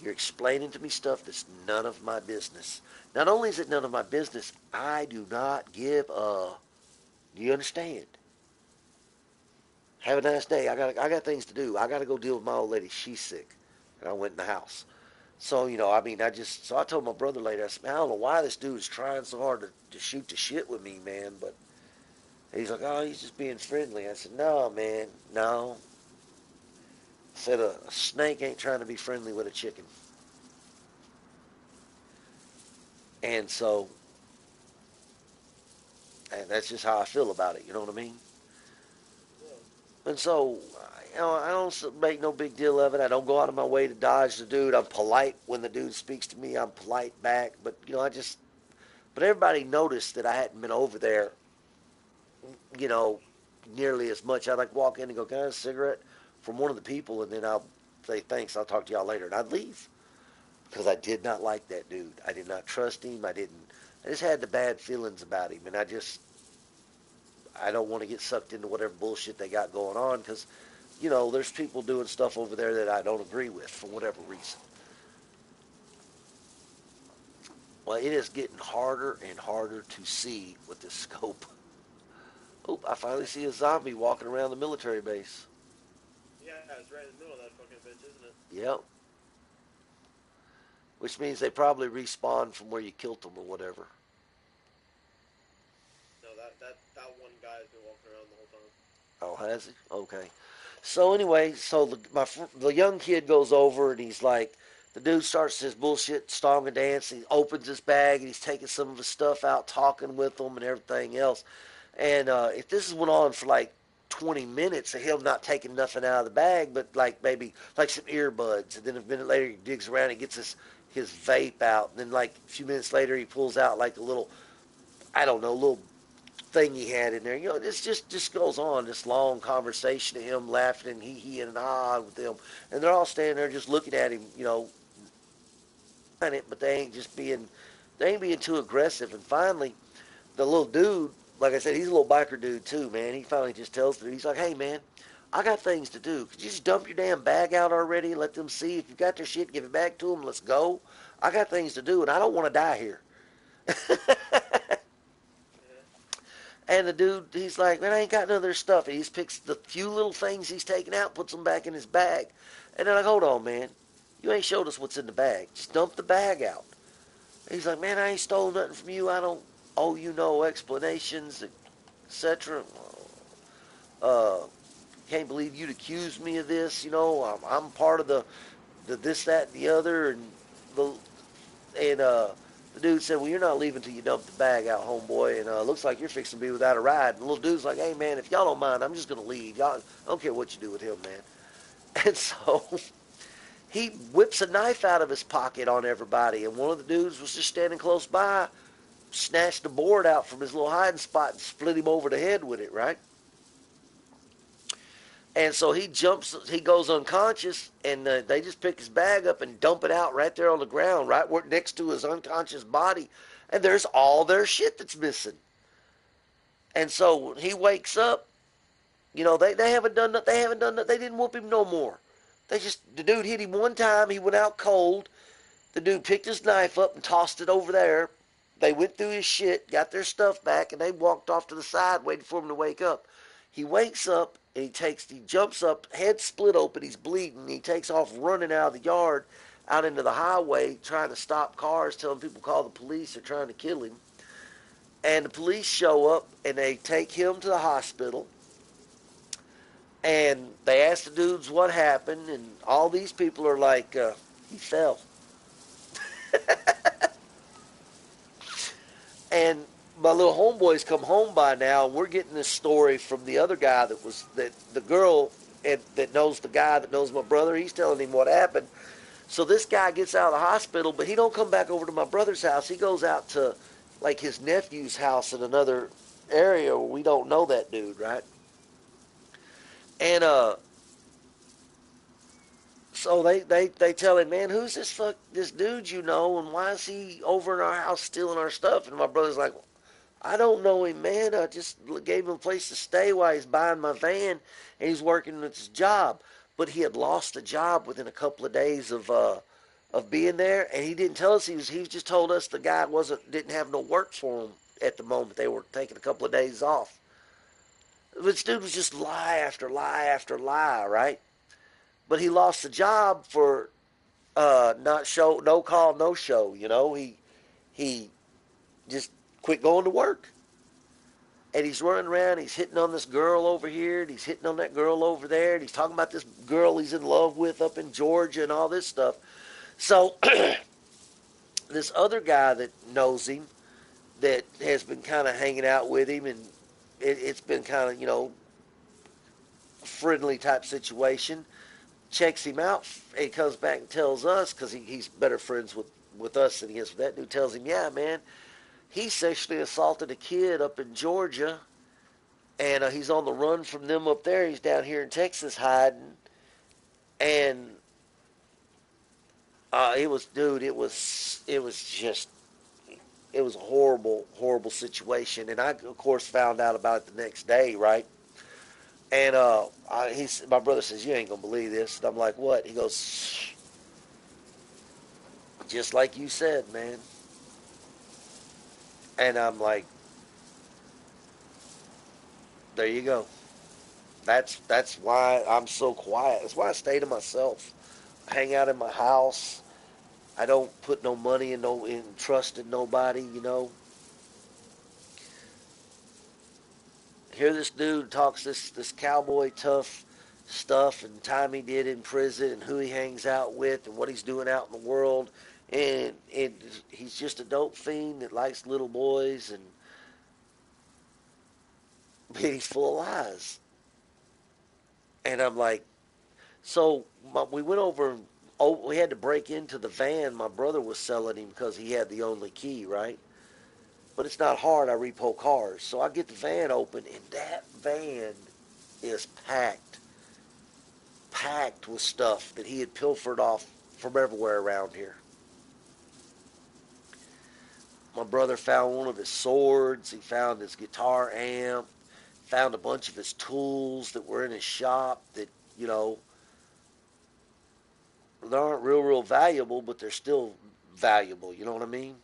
you're explaining to me stuff that's none of my business. Not only is it none of my business, I do not give a. Do you understand? Have a nice day. I got things to do. I got to go deal with my old lady. She's sick, and I went in the house. So, so I told my brother later, I said, man, I don't know why this dude is trying so hard to shoot the shit with me, man, but he's like, oh, he's just being friendly. I said, no, man, no. I said, a snake ain't trying to be friendly with a chicken. And so, and that's just how I feel about it, you know what I mean? And so, I don't make no big deal of it. I don't go out of my way to dodge the dude. I'm polite when the dude speaks to me. I'm polite back. But, but everybody noticed that I hadn't been over there, nearly as much. I'd like walk in and go, can I have a cigarette from one of the people? And then I'll say, thanks, I'll talk to y'all later. And I'd leave because I did not like that dude. I did not trust him. I just had the bad feelings about him. And I don't want to get sucked into whatever bullshit they got going on because, there's people doing stuff over there that I don't agree with for whatever reason. Well, it is getting harder and harder to see with this scope. Oh, I finally see a zombie walking around the military base. Yeah, it's right in the middle of that fucking bitch, isn't it? Yep. Which means they probably respawn from where you killed them or whatever. No, that one guy has been walking around the whole time. Oh, has he? Okay. So anyway, the young kid goes over and he's like, the dude starts his bullshit song and dance. He opens his bag and he's taking some of his stuff out, talking with them and everything else. And if this went on for like 20 minutes of him not taking nothing out of the bag, but like maybe like some earbuds, and then a minute later he digs around and gets his vape out, and then like a few minutes later he pulls out like a little, I don't know, little thing he had in there. This just goes on, this long conversation of him laughing and he and ah with them, and they're all standing there just looking at him, but they ain't being too aggressive. And finally, the little dude, like I said, he's a little biker dude too, man. He finally just tells the dude, he's like, hey man, I got things to do. Could you just dump your damn bag out already and let them see if you got their shit, give it back to them, let's go. I got things to do and I don't want to die here. And the dude, he's like, man, I ain't got none of their stuff. And he just picks the few little things he's taking out, puts them back in his bag. And they're like, hold on, man. You ain't showed us what's in the bag. Just dump the bag out. And he's like, man, I ain't stole nothing from you. I don't owe you no explanations, etc. Can't believe you'd accuse me of this. I'm part of the this, that, and the other. And the dude said, well, you're not leaving till you dump the bag out, homeboy, and looks like you're fixing to be without a ride. And the little dude's like, hey, man, if y'all don't mind, I'm just going to leave. I don't care what you do with him, man. And so he whips a knife out of his pocket on everybody, and one of the dudes was just standing close by, snatched the board out from his little hiding spot and split him over the head with it, right? And so he goes unconscious, and they just pick his bag up and dump it out right there on the ground, right next to his unconscious body. And there's all their shit that's missing. And so when he wakes up, they haven't done that. They haven't done that. They didn't whoop him no more. The dude hit him one time. He went out cold. The dude picked his knife up and tossed it over there. They went through his shit, got their stuff back, and they walked off to the side waiting for him to wake up. He wakes up, and he jumps up, head split open, he's bleeding. He takes off running out of the yard, out into the highway, trying to stop cars, telling people call the police, they're trying to kill him. And the police show up, and they take him to the hospital. And they ask the dudes what happened, and all these people are like, he fell. And my little homeboys come home by now, and we're getting this story from the other guy that the girl that knows the guy that knows my brother. He's telling him what happened. So this guy gets out of the hospital, but he don't come back over to my brother's house. He goes out to like his nephew's house in another area where we don't know that dude, right? And so they tell him, man, who's this dude you know, and why is he over in our house stealing our stuff? And my brother's like, I don't know him, man. I just gave him a place to stay while he's buying my van, and he's working at his job. But he had lost the job within a couple of days of being there, and he didn't tell us. He just told us the guy didn't have no work for him at the moment. They were taking a couple of days off. This dude was just lie after lie after lie, right? But he lost the job for no call, no show. You know, he just quit going to work. And he's running around, he's hitting on this girl over here, and he's hitting on that girl over there, and he's talking about this girl he's in love with up in Georgia and all this stuff. So this other guy that knows him, that has been kind of hanging out with him, and it's been kind of, friendly type situation, checks him out, and he comes back and tells us, because he's better friends with us than he is with that dude, tells him, yeah, man, he sexually assaulted a kid up in Georgia, and he's on the run from them up there. He's down here in Texas hiding, and it was a horrible, horrible situation. And I, of course, found out about it the next day, right? And my brother says, you ain't gonna believe this. And I'm like, what? He goes, shh. Just like you said, man. And I'm like, there you go. That's why I'm so quiet. That's why I stay to myself. I hang out in my house. I don't put no money in trust in nobody, Hear this dude talks this cowboy tough stuff and time he did in prison and who he hangs out with and what he's doing out in the world, and he's just a dope fiend that likes little boys, and he's full of lies. And I'm like, so we went over and we had to break into the van my brother was selling him because he had the only key, right? But it's not hard. I repo cars. So I get the van open, and that van is packed with stuff that he had pilfered off from everywhere around here. My brother found one of his swords. He found his guitar amp. Found a bunch of his tools that were in his shop that, they aren't real valuable, but they're still valuable. You know what I mean?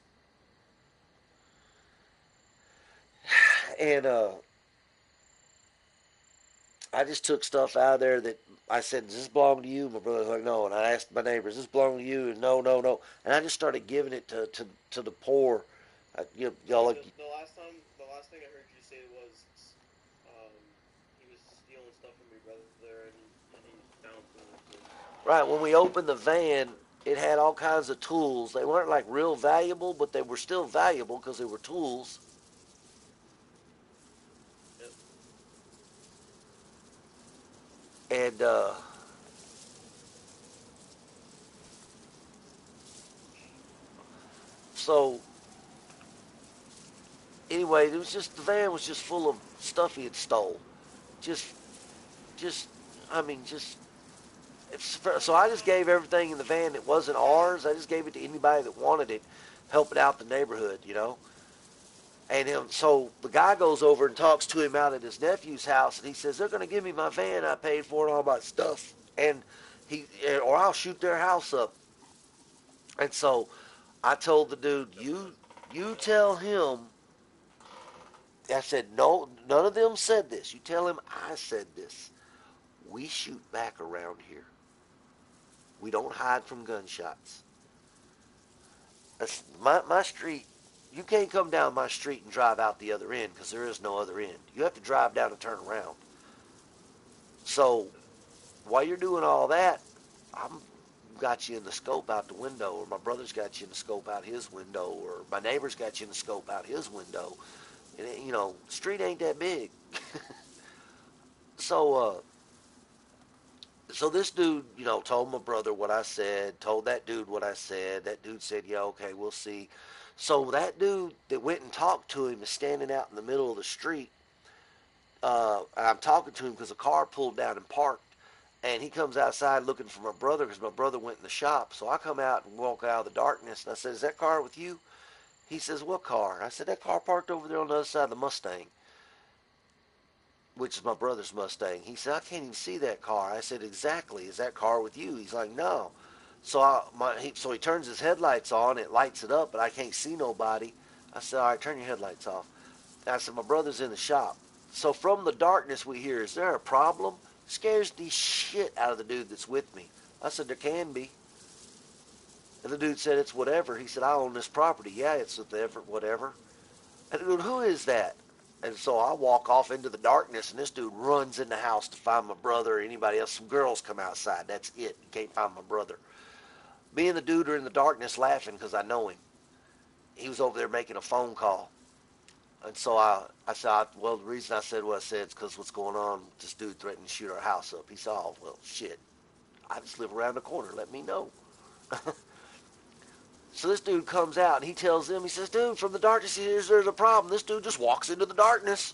And I just took stuff out of there that I said, does this belong to you? My brother's like, no. And I asked my neighbors, does this belong to you? And no. And I just started giving it to the poor. Y'all like, the last thing I heard you say was he was stealing stuff from your brother, and he found some. Right, when we opened the van, it had all kinds of tools. They weren't like real valuable, but they were still valuable because they were tools. Yep. And so anyway, the van was just full of stuff he had stole. Just I mean, so I just gave everything in the van that wasn't ours. I just gave it to anybody that wanted it, helping out the neighborhood, And so the guy goes over and talks to him out at his nephew's house, and he says, they're going to give me my van I paid for and all my stuff, or I'll shoot their house up. And so I told the dude, you tell him, I said, no, none of them said this. You tell him I said this. We shoot back around here. We don't hide from gunshots. That's my street. You can't come down my street and drive out the other end because there is no other end. You have to drive down and turn around. So while you're doing all that, I'm got you in the scope out the window, or my brother's got you in the scope out his window, or my neighbor's got you in the scope out his window. And, you know, the street ain't that big. So, so this dude, you know, told my brother what I said, told that dude what I said. That dude said, yeah, okay, we'll see. So that dude that went and talked to him is standing out in the middle of the street. I'm talking to him because a car pulled down and parked. And he comes outside looking for my brother because my brother went in the shop. So I come out and walk out of the darkness. And I said, is that car with you? He says, what car? I said, that car parked over there on the other side of the Mustang, which is my brother's Mustang. He said, I can't even see that car. I said, exactly. Is that car with you? He's like, no. So he turns his headlights on. It lights it up, but I can't see nobody. I said, all right, turn your headlights off. And I said, my brother's in the shop. So from the darkness we hear, is there a problem? Scares the shit out of the dude that's with me. I said, there can be. And the dude said, it's whatever. He said, I own this property. Yeah, it's whatever. And I go, who is that? And so I walk off into the darkness, and this dude runs in the house to find my brother or anybody else. Some girls come outside. That's it. He can't find my brother. Me and the dude are in the darkness laughing because I know him. He was over there making a phone call. And so I said, well, the reason I said what I said is because what's going on, this dude threatened to shoot our house up. He said, oh, well, shit. I just live around the corner. Let me know. So this dude comes out, and he tells them, he says, dude, from the darkness, there's a problem. This dude just walks into the darkness.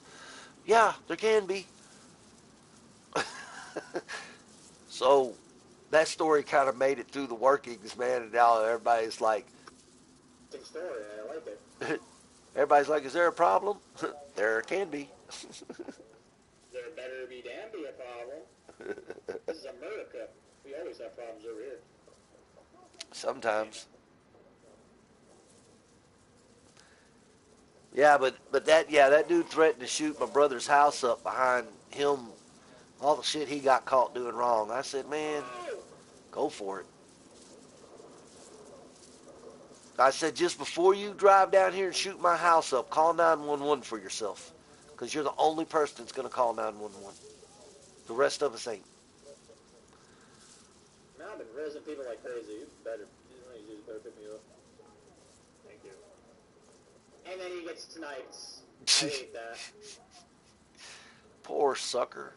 Yeah, there can be. So that story kind of made it through the workings, man, and now everybody's like, Good story. I like it. everybody's like, is there a problem? There can be. There better be damn be a problem. This is America. We always have problems over here. Sometimes. Yeah, but that dude threatened to shoot my brother's house up behind him, all the shit he got caught doing wrong. I said, man, go for it. I said, just before you drive down here and shoot my house up, call 911 for yourself. Because you're the only person that's going to call 911. The rest of us ain't. Man, I've been raising people like crazy. You better pick me up. Thank you. And then he gets snipes. I hate that. Poor sucker.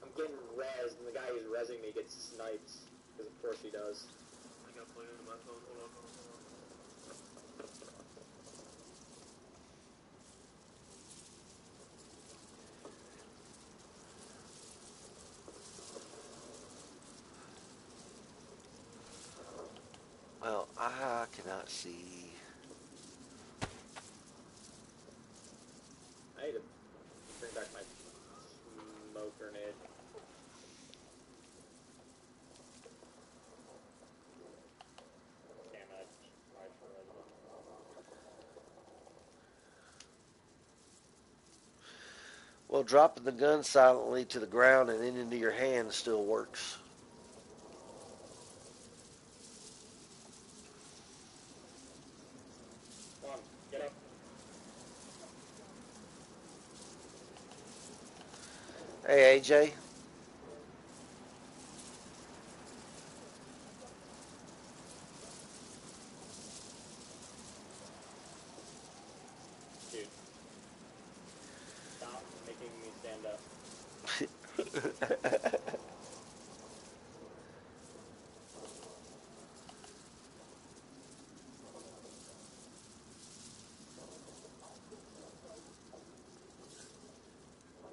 I'm getting rezzed, and the guy who's rezzing me gets snipes. Because of course he does. I got played into my phone. Hold on. Well, I cannot see. I need to bring back my smoke grenade. Damn it. Right for it. Well, dropping the gun silently to the ground and then into your hand still works. Come on, get up. Hey, AJ. Dude. Stop making me stand up.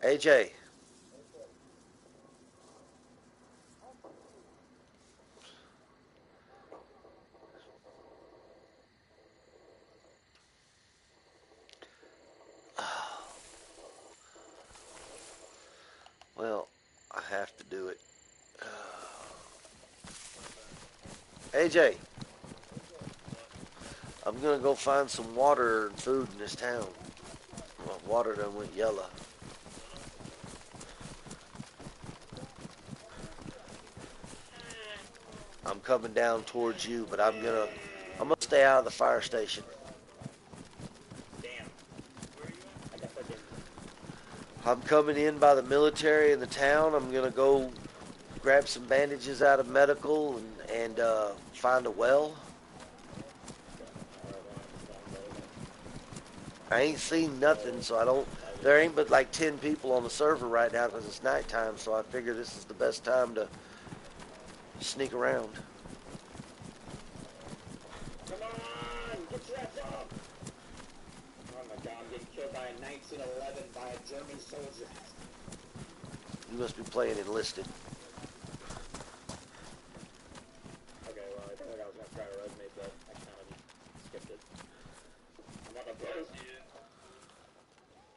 AJ. Well, I have to do it. AJ, I'm gonna go find some water and food in this town. My water done went yellow. I'm coming down towards you, but I'm gonna stay out of the fire station. Damn. Where are you at? I got fucking... I'm coming in by the military in the town. I'm gonna go grab some bandages out of medical and find a well. I ain't seen nothing, so I don't. There ain't but like 10 people on the server right now because it's nighttime. So I figure this is the best time to sneak around. Come on, get your ass up! Oh my god, I'm getting killed by a 1911 by a German soldier. You must be playing enlisted. Okay, well, I think I was gonna try to resonate, but I kind of skipped it. I'm on the bus.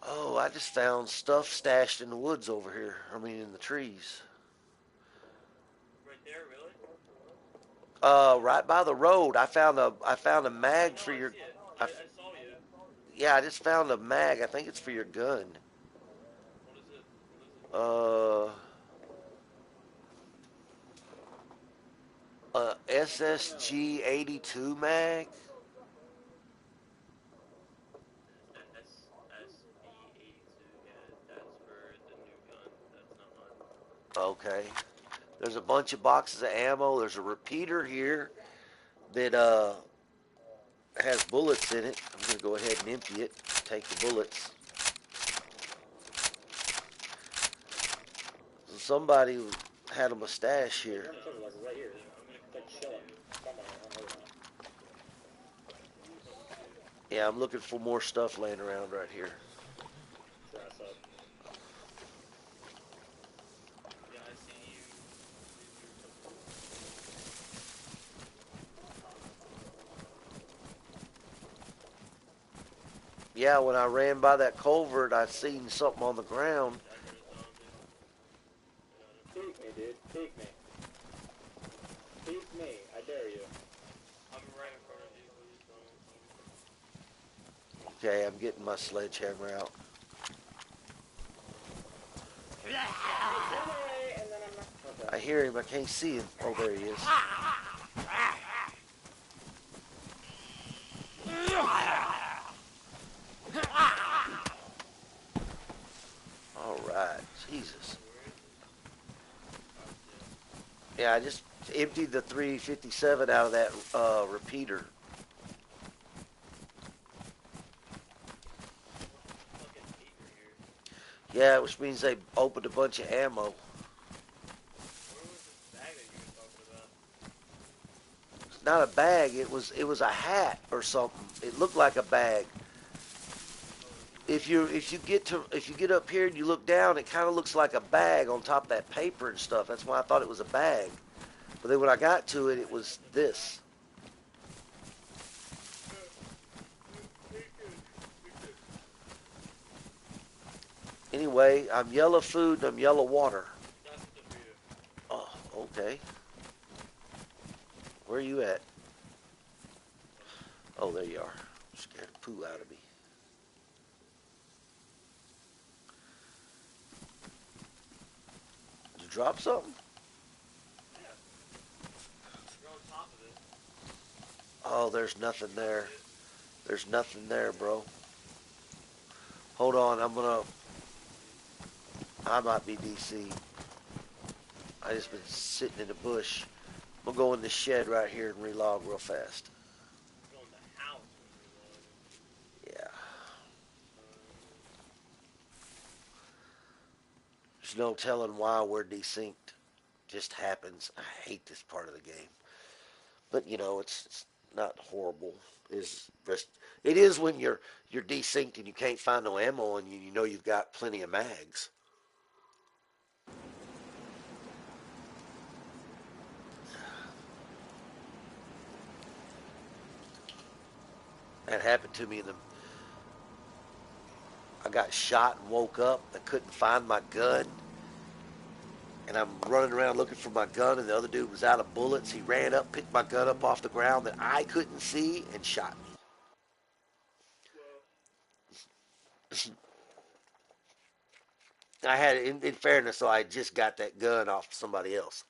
Oh, I just found stuff stashed in the woods over here. I mean, in the trees. Right there, really? Right by the road. I found a mag for I your. see it. I, I saw you. yeah, I just found a mag. I think it's for your gun. What is it? Uh, SSG 82 mag. SSB82. Yeah, that's for the new gun. That's not mine. Okay. There's a bunch of boxes of ammo. There's a repeater here that has bullets in it. I'm gonna go ahead and empty it. Take the bullets. Somebody had a mustache here. German soldier, like, right here. I'm gonna come Like, over to chilling. you. Somebody, I don't know. Close to you. Yeah, I'm looking for more stuff laying around right here. Dress up. Yeah, I see you. Yeah, when I ran by that culvert, I seen something on the ground. I heard a zombie. Peek me, dude. Peek me. Peek me. I dare you. I'm right in front of you. Please don't. Okay, I'm getting my sledgehammer out. And then I'm not. Okay. I hear him. I can't see him. Oh, there he is. All right. Jesus. Yeah, I just emptied the 357 out of that repeater. Yeah, which means they opened a bunch of ammo. Where was this bag that you were talking about? It's not a bag. It was a hat or something. It looked like a bag. If you get up here and you look down, it kind of looks like a bag on top of that paper and stuff. That's why I thought it was a bag. But then when I got to it, it was this. Anyway, I'm yellow food and I'm yellow water. Oh, okay. Where are you at? Oh, there you are. Scared the poo out of me. Did you drop something? Yeah. You're on top of it. Oh, there's nothing there. There's nothing there, bro. Hold on, I might be DC. I just been sitting in the bush. I'm gonna go in the shed right here and relog real fast. Go in the house when Yeah. There's no telling why we're desynced. Just happens. I hate this part of the game. But you know, it's not horrible. It is when you're desynced and you can't find no ammo and you know you've got plenty of mags. That happened to me I got shot and woke up. I couldn't find my gun. And I'm running around looking for my gun, and the other dude was out of bullets. He ran up, picked my gun up off the ground that I couldn't see, and shot me. I had, in fairness, so I just got that gun off somebody else.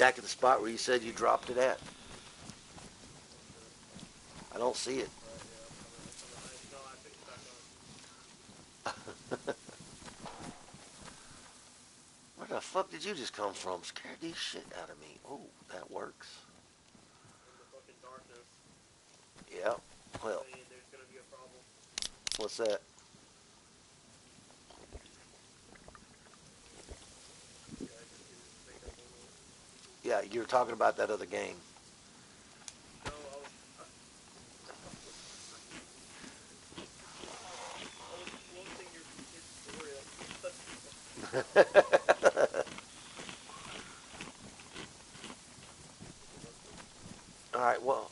Back at the spot where you said you dropped it at. I don't see it. No, I picked it back up. Where the fuck did you just come from? Scared the shit out of me. Oh, that works. In the fucking darkness. Yeah. Well, There's gonna be a problem. what's that? Yeah, you were talking about that other game. No, I was quoting your story. All right, well,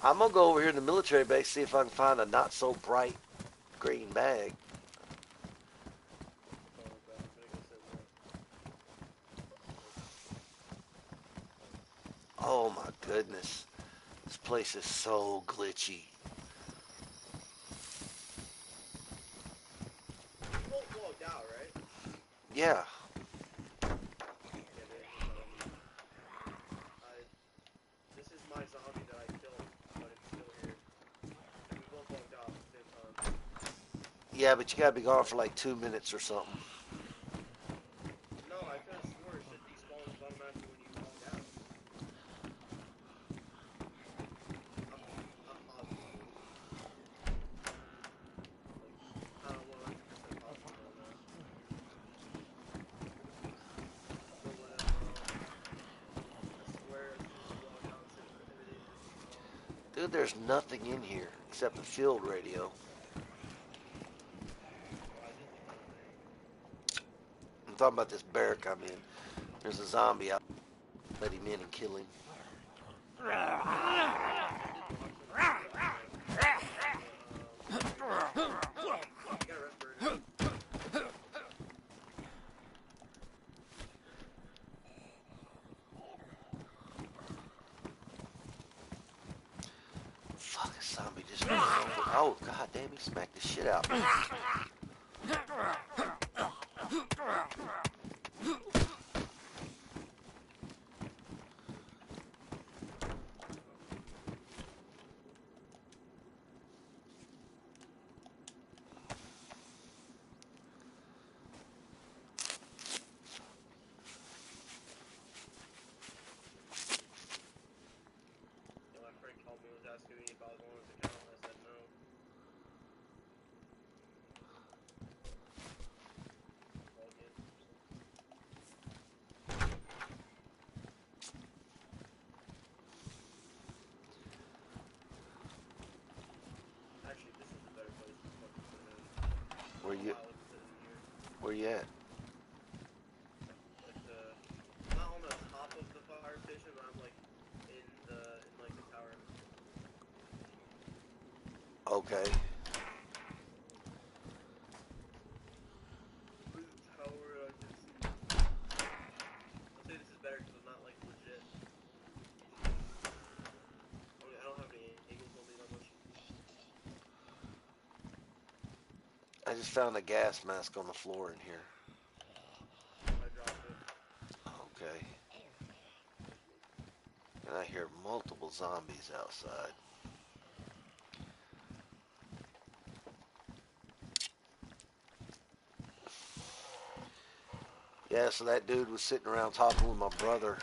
I'm going to go over here in the military base, see if I can find a not so bright green bag. Oh my goodness. This place is so glitchy. You both logged out, right? Yeah. This is my zombie that I killed, but it's still here. And we both logged out at the same time. Yeah, but you got to be gone for like 2 minutes or something. No, I could have swore shit despawns automatically when you log out. I'm positive. Like, I'm 100% positive on that. So whatever, I swear as soon as you log out, shit immediately despawns. Dude, there's nothing in here except the field radio. I'm talking about this barrack I'm in. There's a zombie out. Let him in and kill him. Fuck, a zombie just ran over. Oh, god damn, he smacked the shit out of me. My friend called me, was asking me if I was on his account, and I said no. Actually, this is a better place to fucking put it in. Where you at? Like not on the top of the fire station, but I'm like in like the tower. Okay. Tower, I'll say this is better because I'm not like legit. I don't have any angles on me that much. I just found a gas mask on the floor in here. I dropped it. Okay. And I hear multiple zombies outside. Yeah, so that dude was sitting around talking with my brother.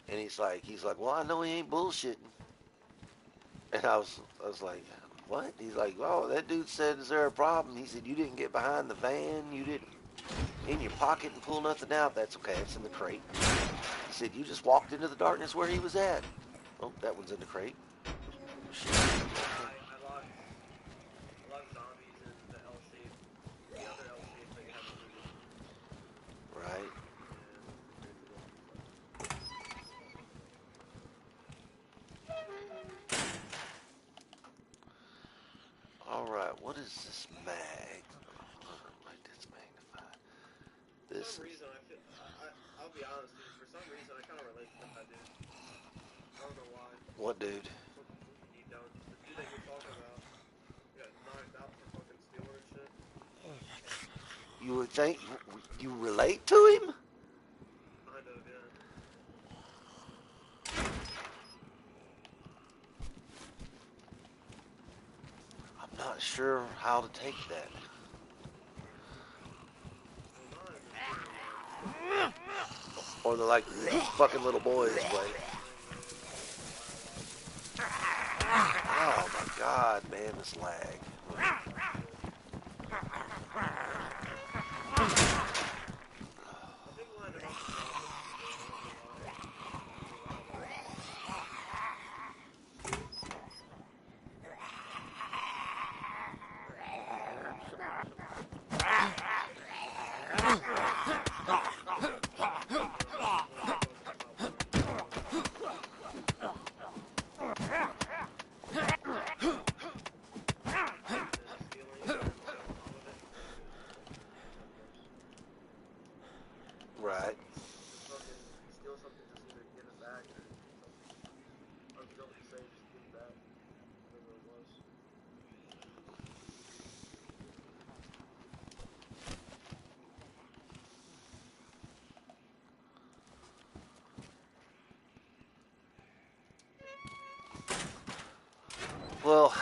And he's like, well, I know he ain't bullshitting. And I was like, what? He's like, oh, that dude said, is there a problem? He said, you didn't get behind the van. You didn't in your pocket and pull nothing out. That's okay. It's in the crate. He said, you just walked into the darkness where he was at. Oh, that one's in the crate. Shit. I locked zombies in the L shape. The other L shape that you haven't looted. Right. Alright, what is this mag? Like this magnified. For some reason, I'll be honest, dude. For some reason, I kind of relate to that dude. I don't know why. What dude? Deep down, just the dude that you're talking about. He got knocked out for fucking stealing and shit. You would think you relate to him? Kind of, yeah. sure how to take that. Or they're like fucking little boys play. Oh my god, man, this lag. Right. Well,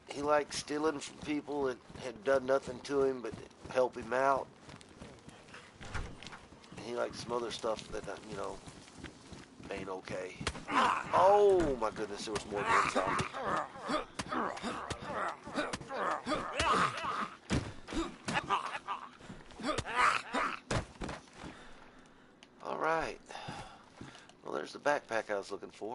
he liked stealing from people that had done nothing to him but help him out. And he liked some other stuff that, you know, ain't okay. Oh my goodness, there was more than one zombie. All right. Well, there's the backpack I was looking for.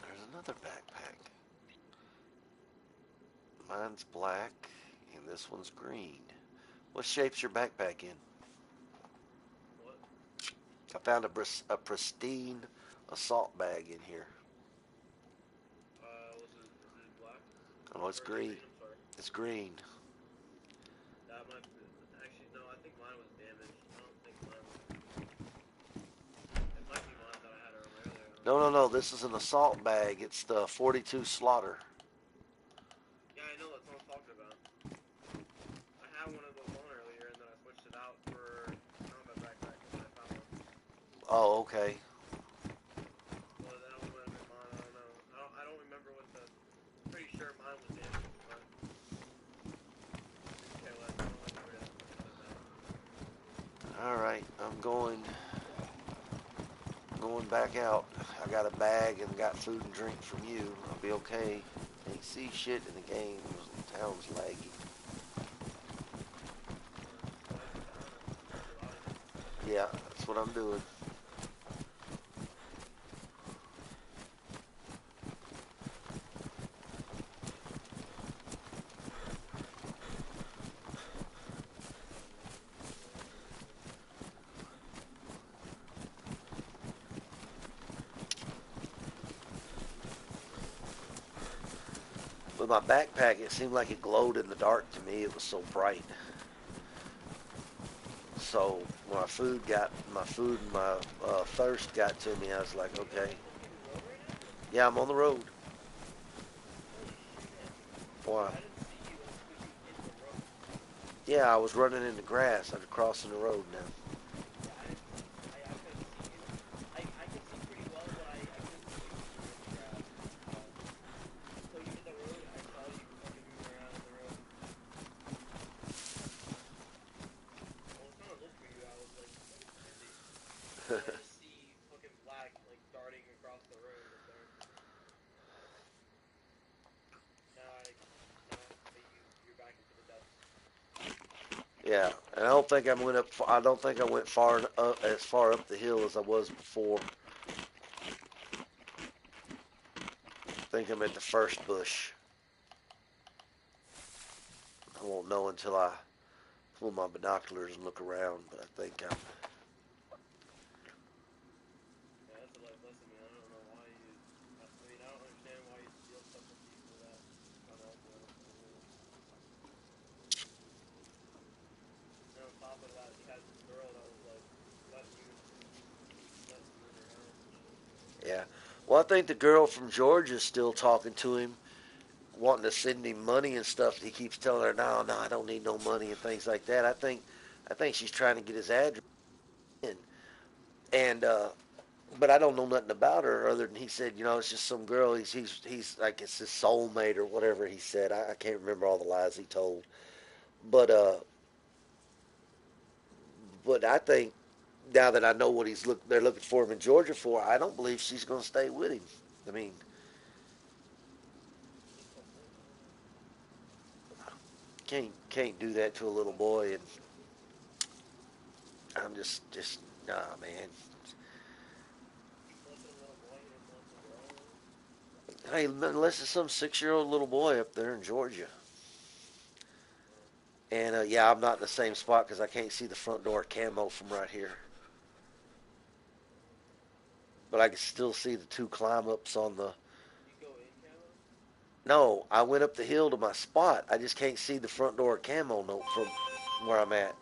There's another backpack. Mine's black, and this one's green. What shape's your backpack in? What? I found a pristine assault bag in here. Is it black? Oh, it's green. I'm sorry. It's green. That might be, actually, no, I think mine was damaged. I don't think mine was. It might be mine that I had earlier. No. This is an assault bag. It's the 42 Slaughter. Yeah, I know. That's what I'm talking about. I had one of those on earlier, and then I switched it out for combat backpack, and then I found one. Oh, okay. Well, that would have been mine. I don't know. I don't remember what the. I'm pretty sure mine was damaged, but. Okay, well, I don't remember it. All right, I'm going back out. I got a bag and got food and drink from you. I'll be okay. Can't see shit in the game. The town's laggy. Yeah, that's what I'm doing. With my backpack, it seemed like it glowed in the dark to me. It was so bright. So when my food and my thirst got to me, I was like, okay. Yeah, I'm on the road. Why? Yeah, I was running in the grass. I'm crossing the road now. Yeah, and I don't think I went up. I don't think I went as far up the hill as I was before. I think I'm at the first bush. I won't know until I pull my binoculars and look around, but I think I'm. Yeah, that's a life lesson, man. I don't know Well, I think the girl from Georgia's still talking to him, wanting to send him money and stuff. He keeps telling her, no, I don't need no money and things like that. I think she's trying to get his address in. And but I don't know nothing about her other than he said, it's just some girl. He's like it's his soulmate or whatever he said. I can't remember all the lies he told. But I think now that I know what they're looking for him in Georgia for, I don't believe she's going to stay with him. I mean, can't do that to a little boy, and I'm just nah, man. Hey, unless it's some 6-year-old little boy up there in Georgia. And yeah, I'm not in the same spot because I can't see the front door camo from right here. But I can still see the 2 climb ups on the. You go in camo? No, I went up the hill to my spot. I just can't see the front door camo note from where I'm at.